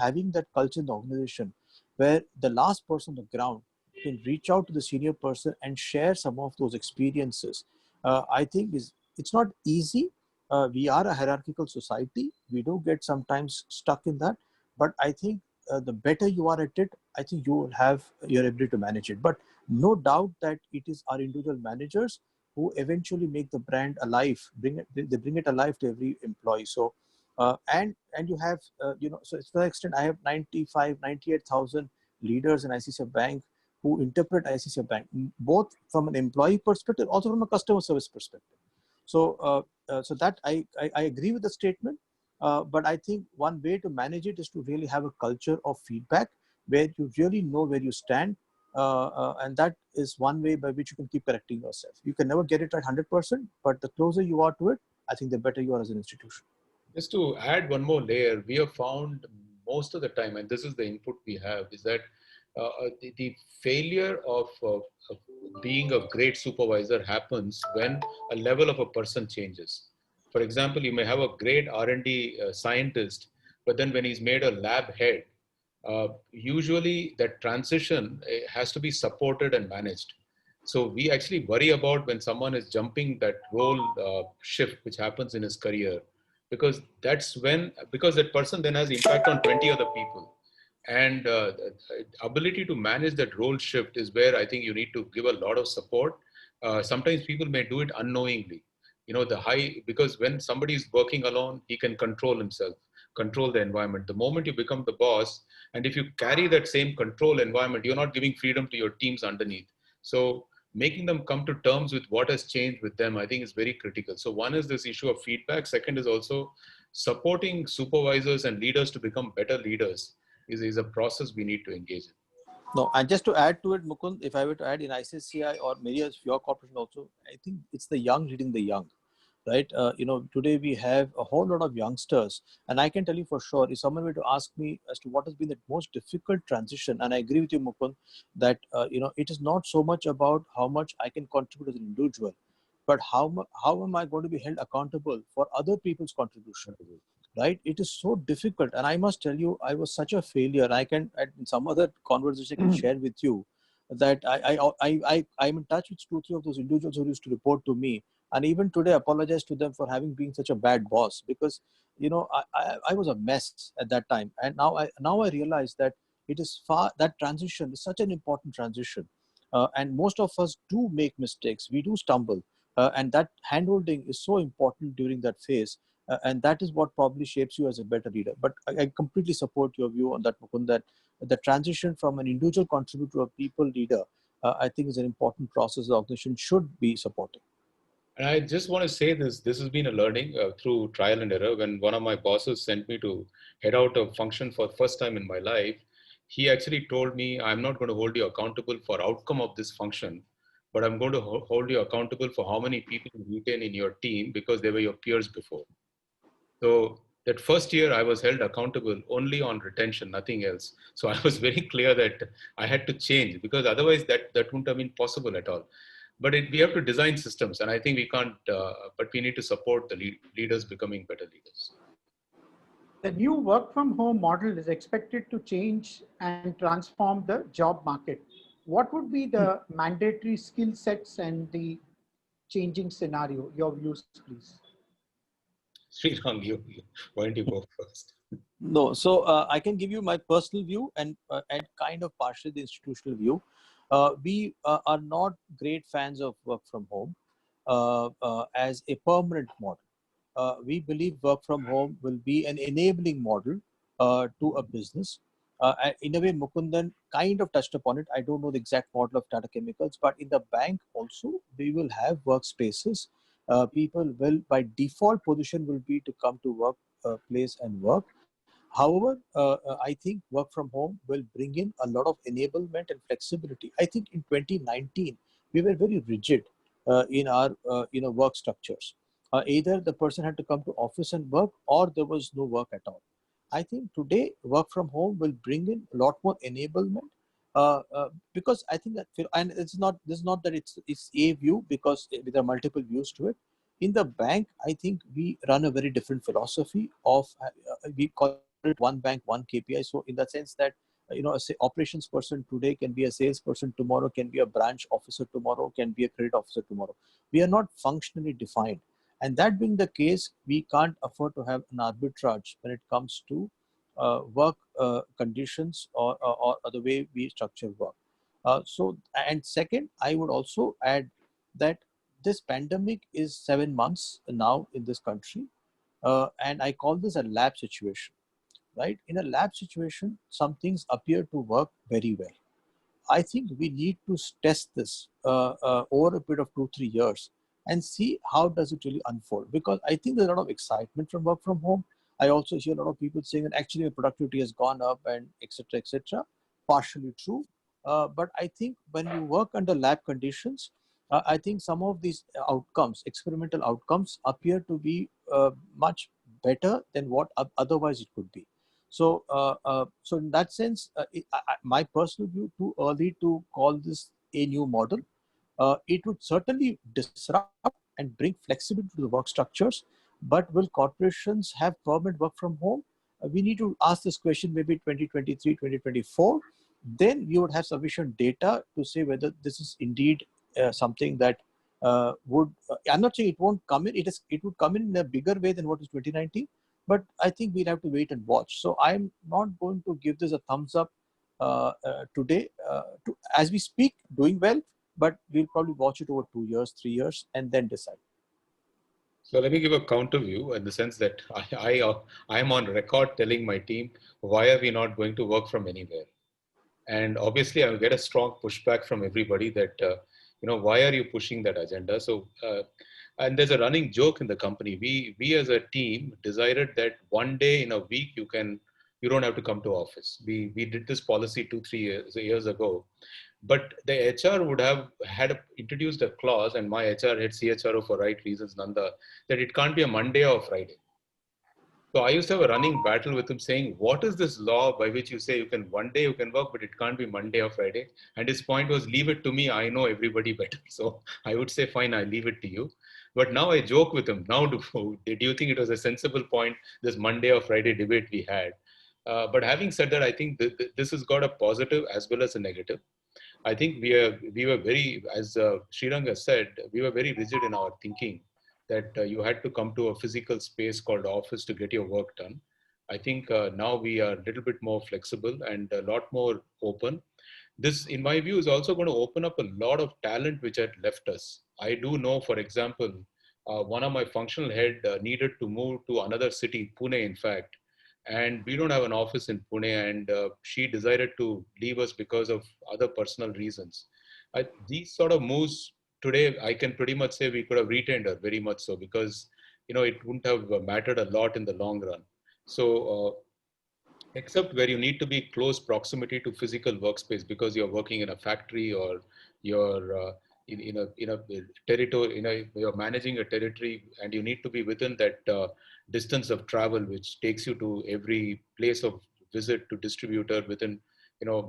having that culture in the organization, where the last person on the ground can reach out to the senior person and share some of those experiences, I think it's not easy. We are a hierarchical society. We do get sometimes stuck in that, but I think the better you are at it, I think you will have your ability to manage it. But no doubt that it is our individual managers who eventually make the brand alive, they bring it alive to every employee. So, and you have, so to that extent, I have 95, 98,000 leaders in ICICI Bank who interpret ICICI Bank, both from an employee perspective, also from a customer service perspective. So, so that I agree with the statement. But I think one way to manage it is to really have a culture of feedback where you really know where you stand. And that is one way by which you can keep correcting yourself. You can never get it right 100%, but the closer you are to it, I think the better you are as an institution. Just to add one more layer, we have found most of the time, and this is the input we have, is that the failure of being a great supervisor happens when a level of a person changes. For example, you may have a great R&D scientist, but then when he's made a lab head, usually that transition has to be supported and managed. So we actually worry about when someone is jumping that role shift, which happens in his career, because that's when, because that person then has impact on 20 other people. And the ability to manage that role shift is where I think you need to give a lot of support. Sometimes people may do it unknowingly. Because when somebody is working alone, he can control himself, control the environment. The moment you become the boss, and if you carry that same control environment, you're not giving freedom to your teams underneath. So making them come to terms with what has changed with them, I think is very critical. So one is this issue of feedback. Second is also supporting supervisors and leaders to become better leaders is a process we need to engage in. No, and just to add to it, Mukund, if I were to add in ICICI or many of your corporation also, I think it's the young leading the young, right? Today we have a whole lot of youngsters, and I can tell you for sure, if someone were to ask me as to what has been the most difficult transition, and I agree with you, Mukund, that it is not so much about how much I can contribute as an individual, but how am I going to be held accountable for other people's contribution, right? It is so difficult, and I must tell you, I was such a failure. I can, in some other conversation, I can share with you that I'm in touch with 2, 3 of those individuals who used to report to me, and even today apologize to them for having been such a bad boss, because I was a mess at that time, and now I realize that that transition is such an important transition, and most of us do make mistakes, we do stumble, and that handholding is so important during that phase. And that is what probably shapes you as a better leader. But I completely support your view on that, Mukund, that the transition from an individual contributor to a people leader, I think is an important process the organization should be supporting. And I just want to say this has been a learning through trial and error. When one of my bosses sent me to head out a function for the first time in my life, he actually told me, I'm not going to hold you accountable for outcome of this function, but I'm going to hold you accountable for how many people you retain in your team because they were your peers before. So that first year I was held accountable only on retention, nothing else. So I was very clear that I had to change, because otherwise that wouldn't have been possible at all. But we have to design systems, and I think we can't, but we need to support the leaders becoming better leaders. The new work from home model is expected to change and transform the job market. What would be the mandatory skill sets and the changing scenario? Your views, please. Srirang, why don't you go first? No, so I can give you my personal view and kind of partially the institutional view. We are not great fans of work from home as a permanent model. We believe work from home will be an enabling model to a business. In a way, Mukundan kind of touched upon it. I don't know the exact model of Tata Chemicals, but in the bank also, we will have workspaces. People will, by default position, will be to come to work place and work. However, I think work from home will bring in a lot of enablement and flexibility. I think in 2019 we were very rigid in our work structures. Either the person had to come to office and work, or there was no work at all. I think today work from home will bring in a lot more enablement, because I think that, and it's not, this is not that it's a view, because there are multiple views to it. In the bank, I think we run a very different philosophy of, we call it one bank, one KPI. So in the sense that, a operations person today can be a salesperson tomorrow, can be a branch officer tomorrow, can be a credit officer tomorrow. We are not functionally defined. And that being the case, we can't afford to have an arbitrage when it comes to work conditions, or the way we structure work. And second, I would also add that this pandemic is 7 months now in this country, and I call this a lab situation, right? In a lab situation, some things appear to work very well. I think we need to test this over a period of 2 3 years and see how does it really unfold. Because I think there's a lot of excitement from work from home. I also hear a lot of people saying that actually productivity has gone up and etc. etc. Partially true, but I think when you work under lab conditions, I think some of these outcomes, experimental outcomes, appear to be much better than what otherwise it could be. So in that sense, my personal view, too early to call this a new model. It would certainly disrupt and bring flexibility to the work structures. But will corporations have permanent work from home? We need to ask this question maybe 2023, 2024. Then we would have sufficient data to say whether this is indeed something that would. I'm not saying it won't come in. It would come in a bigger way than what is 2019. But I think we'll have to wait and watch. So I'm not going to give this a thumbs up today. As we speak, doing well, but we'll probably watch it over 2 years, 3 years, and then decide. So let me give a counter view in the sense that I am on record telling my team, why are we not going to work from anywhere? And obviously I will get a strong pushback from everybody that, why are you pushing that agenda? So, and there's a running joke in the company. We as a team decided that one day in a week, you don't have to come to office. We did this policy 2 3 years ago. But the HR would have introduced a clause, and my HR head CHRO for right reasons, Nanda, that it can't be a Monday or Friday. So I used to have a running battle with him saying, what is this law by which you say one day you can work, but it can't be Monday or Friday? And his point was, leave it to me. I know everybody better. So I would say, fine, I leave it to you. But now I joke with him. Now, do you think it was a sensible point, this Monday or Friday debate we had? But having said that, I think this has got a positive as well as a negative. I think we were very, as Srirang has said, we were very rigid in our thinking that you had to come to a physical space called office to get your work done. I think now we are a little bit more flexible and a lot more open. This, in my view, is also going to open up a lot of talent which had left us. I do know, for example, one of my functional head needed to move to another city, Pune, in fact, and we don't have an office in Pune, and she decided to leave us because of other personal reasons. These sort of moves today, I can pretty much say we could have retained her very much so, because it wouldn't have mattered a lot in the long run. So except where you need to be close proximity to physical workspace because you're working in a factory or you're in a territory, you're managing a territory and you need to be within that distance of travel, which takes you to every place of visit to distributor within,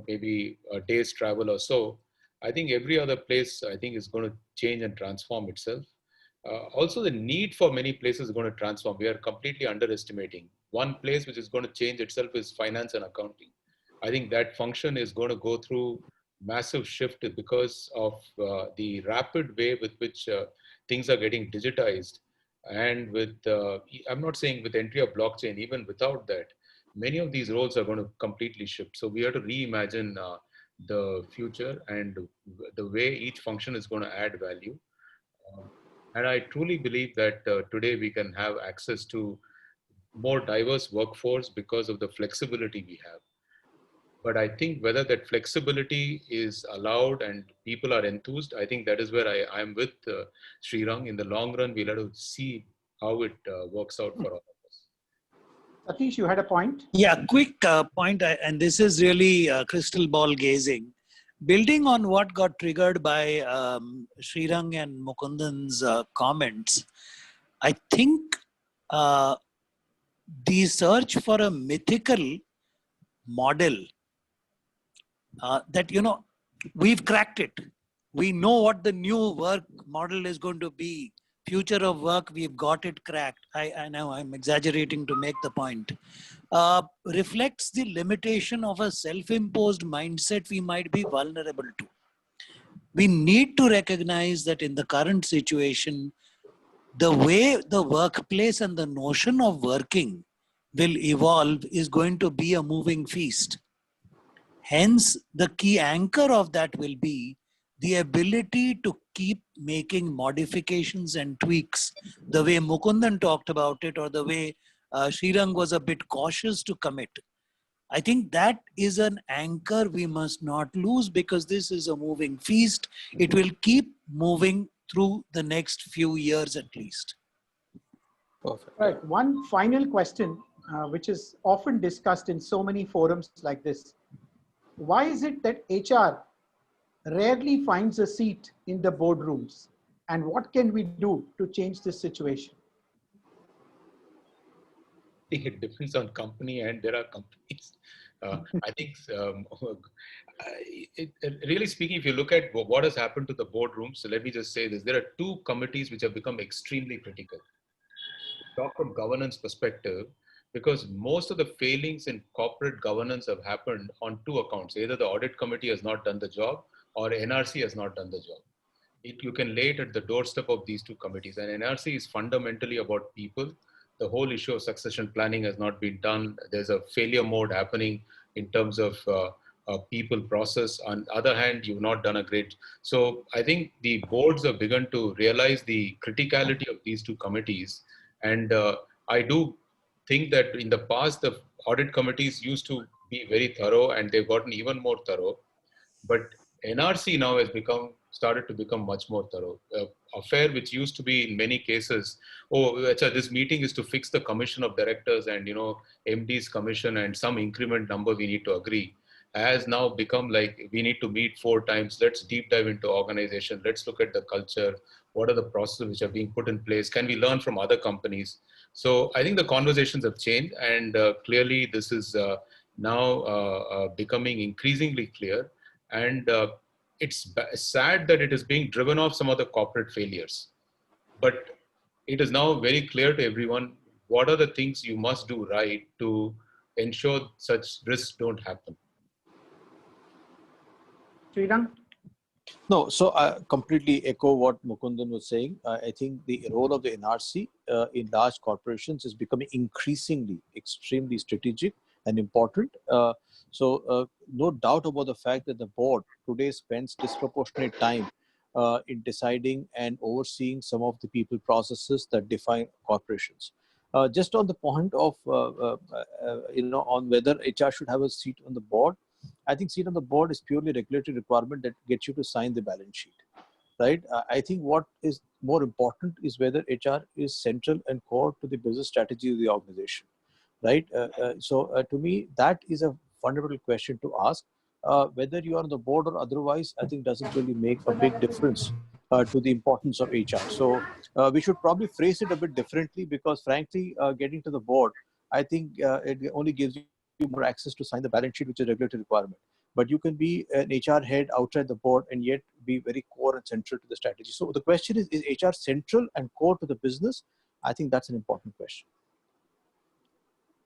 maybe a day's travel or so. I think every other place, I think, is going to change and transform itself. Also, the need for many places is going to transform. We are completely underestimating. One place which is going to change itself is finance and accounting. I think that function is going to go through massive shift because of the rapid way with which things are getting digitized. And I'm not saying with entry of blockchain, even without that, many of these roles are going to completely shift. So we have to reimagine the future and the way each function is going to add value. Um, and I truly believe that today we can have access to more diverse workforce because of the flexibility we have. But I think whether that flexibility is allowed and people are enthused, I think that is where I am with Srirang. In the long run, we'll have to see how it works out for all of us. Satish, you had a point? Yeah, quick point, and this is really crystal ball gazing. Building on what got triggered by Srirang and Mukundan's comments, I think the search for a mythical model that, we've cracked it. We know what the new work model is going to be. Future of work, we've got it cracked. I know I'm exaggerating to make the point. Reflects the limitation of a self-imposed mindset we might be vulnerable to. We need to recognize that in the current situation, the way the workplace and the notion of working will evolve is going to be a moving feast. Hence, the key anchor of that will be the ability to keep making modifications and tweaks the way Mukundan talked about it, or the way Srirang was a bit cautious to commit. I think that is an anchor we must not lose, because this is a moving feast. It will keep moving through the next few years at least. Perfect. Right. One final question, which is often discussed in so many forums like this. Why is it that HR rarely finds a seat in the boardrooms? And what can we do to change this situation? I think it depends on company, and there are companies. I think, really speaking, if you look at what has happened to the boardrooms, so let me just say this: there are two committees which have become extremely critical. Talk from governance perspective, because most of the failings in corporate governance have happened on two accounts: either the audit committee has not done the job, or NRC has not done the job. You can lay it at the doorstep of these two committees. And NRC is fundamentally about people. The whole issue of succession planning has not been done. There's a failure mode happening in terms of people process. On the other hand, you've not done a great. So I think the boards have begun to realize the criticality of these two committees. And I do think that in the past, the audit committees used to be very thorough, and they've gotten even more thorough. But NRC now has started to become much more thorough. Affair which used to be in many cases, this meeting is to fix the commission of directors and MD's commission and some increment number we need to agree, has now become like we need to meet 4 times. Let's deep dive into organization. Let's look at the culture. What are the processes which are being put in place? Can we learn from other companies? So I think the conversations have changed, and clearly this is now becoming increasingly clear. And it's sad that it is being driven off some of the corporate failures. But it is now very clear to everyone what are the things you must do right to ensure such risks don't happen. Srirang? No, so I completely echo what Mukundan was saying. I think the role of the NRC in large corporations is becoming increasingly extremely strategic and important. No doubt about the fact that the board today spends disproportionate time in deciding and overseeing some of the people processes that define corporations. Just on the point of, on whether HR should have a seat on the board, I think seat on the board is purely a regulatory requirement that gets you to sign the balance sheet, right? I think what is more important is whether HR is central and core to the business strategy of the organization, right? To me, that is a fundamental question to ask. Whether you are on the board or otherwise, I think doesn't really make a big difference to the importance of HR. So we should probably phrase it a bit differently, because frankly, getting to the board, I think it only gives you more access to sign the balance sheet, which is a regulatory requirement. But you can be an HR head outside the board and yet be very core and central to the strategy. So the question is HR central and core to the business? I think that's an important question.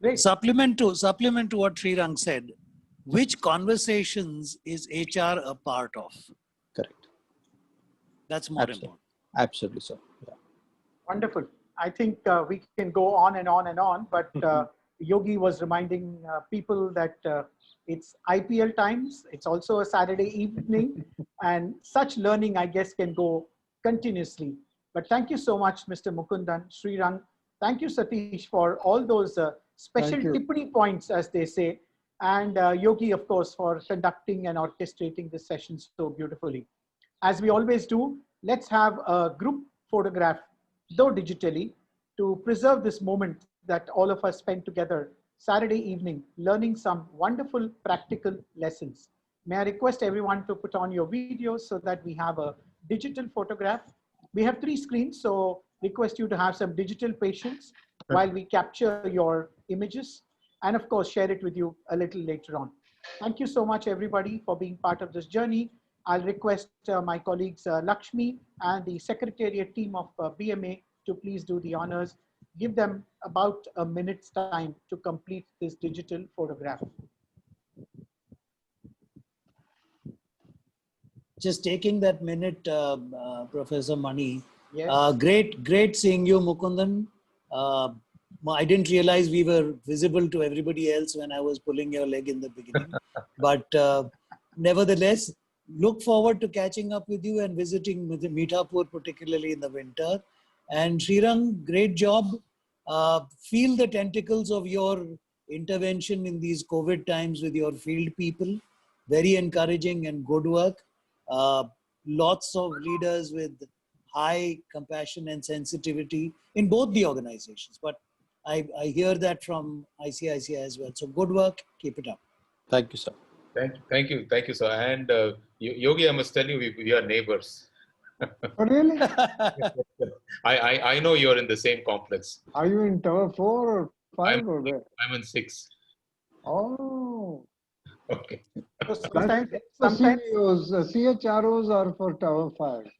Great. Supplement to what Srirang said, which conversations is HR a part of? Correct. That's more important. Absolutely, sir. Yeah. Wonderful. I think we can go on and on and on, but Yogi was reminding people that it's IPL times. It's also a Saturday evening, and such learning, I guess, can go continuously. But thank you so much, Mr. Mukundan, Srirang. Thank you, Satish, for all those special tippity points, as they say. and Yogi, of course, for conducting and orchestrating this session so beautifully. As we always do, let's have a group photograph, though digitally, to preserve this moment that all of us spent together Saturday evening, learning some wonderful practical lessons. May I request everyone to put on your videos so that we have a digital photograph. We have 3 screens, so request you to have some digital patience while we capture your images and of course share it with you a little later on. Thank you so much everybody for being part of this journey. I'll request my colleagues Lakshmi and the secretariat team of BMA to please do the honors. Give them about a minute's time to complete this digital photograph. Just taking that minute, Professor Mani. Yes. Great seeing you, Mukundan. I didn't realize we were visible to everybody else when I was pulling your leg in the beginning. But nevertheless, look forward to catching up with you and visiting Mithapur, particularly in the winter. And Srirang, great job. Feel the tentacles of your intervention in these COVID times with your field people. Very encouraging and good work. Lots of leaders with high compassion and sensitivity in both the organizations. But I hear that from ICICI as well. So good work. Keep it up. Thank you, sir. Thank you, sir. And Yogi, I must tell you, we are neighbors. Oh, really? I know you're in the same complex. Are you in Tower 4 or 5 or where? I'm in 6. Oh. Okay. So sometimes CEOs, CHROs are for Tower 5.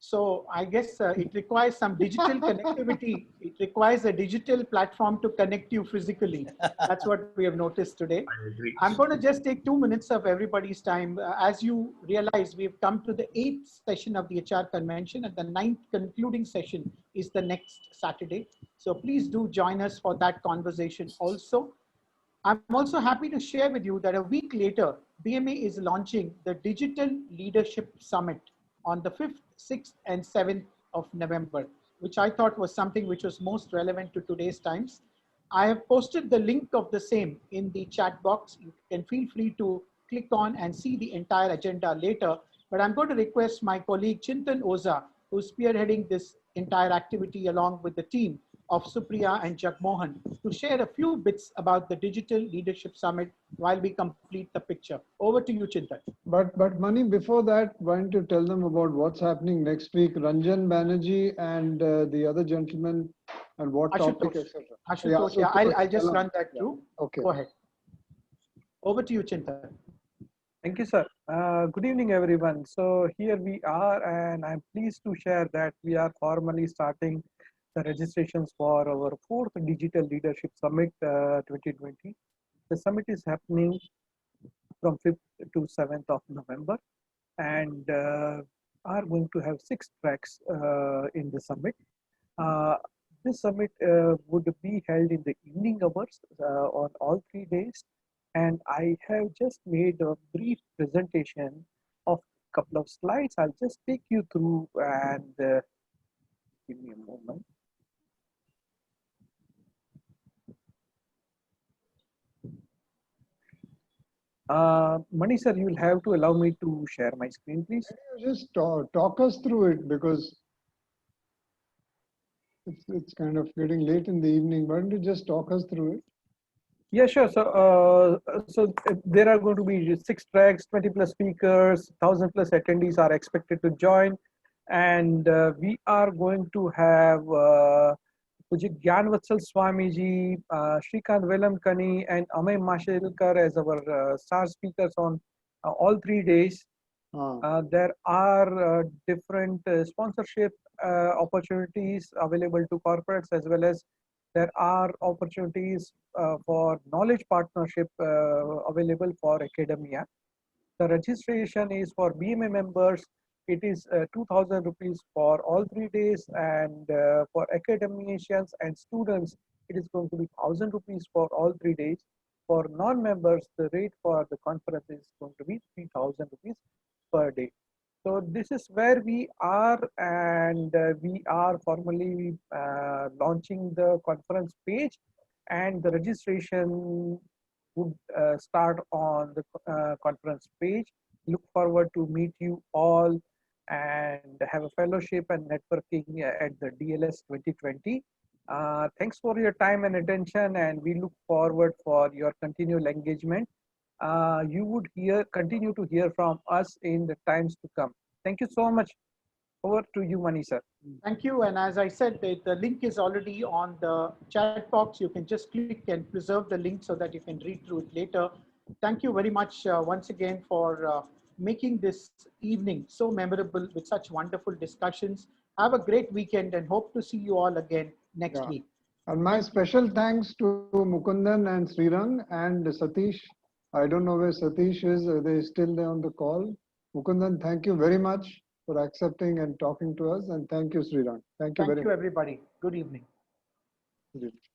So I guess it requires some digital connectivity. It requires a digital platform to connect you physically. That's what we have noticed today. I agree. I'm going to just take 2 minutes of everybody's time. As you realize, we've come to the 8th session of the HR convention, and the 9th concluding session is the next Saturday. So please do join us for that conversation also. I'm also happy to share with you that a week later, BMA is launching the Digital Leadership Summit on the 5th, 6th, and 7th of November, which I thought was something which was most relevant to today's times. I have posted the link of the same in the chat box. You can feel free to click on and see the entire agenda later. But I'm going to request my colleague Chintan Oza, who's spearheading this entire activity along with the team of Supriya and Jagmohan, to share a few bits about the Digital Leadership Summit while we complete the picture. Over to you, Chintan. But Mani, before that, why don't you tell them about what's happening next week? Ranjan Banerjee and the other gentleman, and what topic, etc. Ashutosh, yeah, I'll just run that through. Okay. Go ahead. Over to you, Chintan. Thank you, sir. Good evening, everyone. So here we are, and I'm pleased to share that we are formally starting the registrations for our 4th Digital Leadership Summit 2020. The summit is happening from 5th to 7th of November, and are going to have 6 tracks in the summit. This summit would be held in the evening hours on all 3 days, and I have just made a brief presentation of a couple of slides. I'll just take you through and give me a moment. Mani sir, you will have to allow me to share my screen, please. Can you just talk us through it, because it's kind of getting late in the evening. Why don't you just talk us through it? Yeah, sure. So there are going to be 6 tracks, 20 plus speakers, 1,000 plus attendees are expected to join, and we are going to have Pujit Gyanvatsal Swamiji, Shrikant Velamkani, and Amay Mashilkar as our star speakers on all 3 days. There are different sponsorship opportunities available to corporates, as well as there are opportunities for knowledge partnership available for academia. The registration is for BMA members. It is 2,000 rupees for all 3 days, and for academicians and students, it is going to be 1,000 rupees for all 3 days. For non-members, the rate for the conference is going to be 3,000 rupees per day. So this is where we are, and we are formally launching the conference page, and the registration would start on the conference page. Look forward to meet you all and have a fellowship and networking at the DLS 2020. Thanks for your time and attention, and we look forward for your continual engagement. You would continue to hear from us in the times to come. Thank you so much. Over to you, Mani sir. Thank you. And as I said, the link is already on the chat box. You can just click and preserve the link so that you can read through it later. Thank you very much once again for making this evening so memorable with such wonderful discussions. Have a great weekend and hope to see you all again next week. And my special thanks to Mukundan and Srirang and Satish. I don't know where Satish is. Are they still there on the call? Mukundan, thank you very much for accepting and talking to us. And thank you, Srirang. Thank you very much. Thank you, everybody. Good evening. Good evening.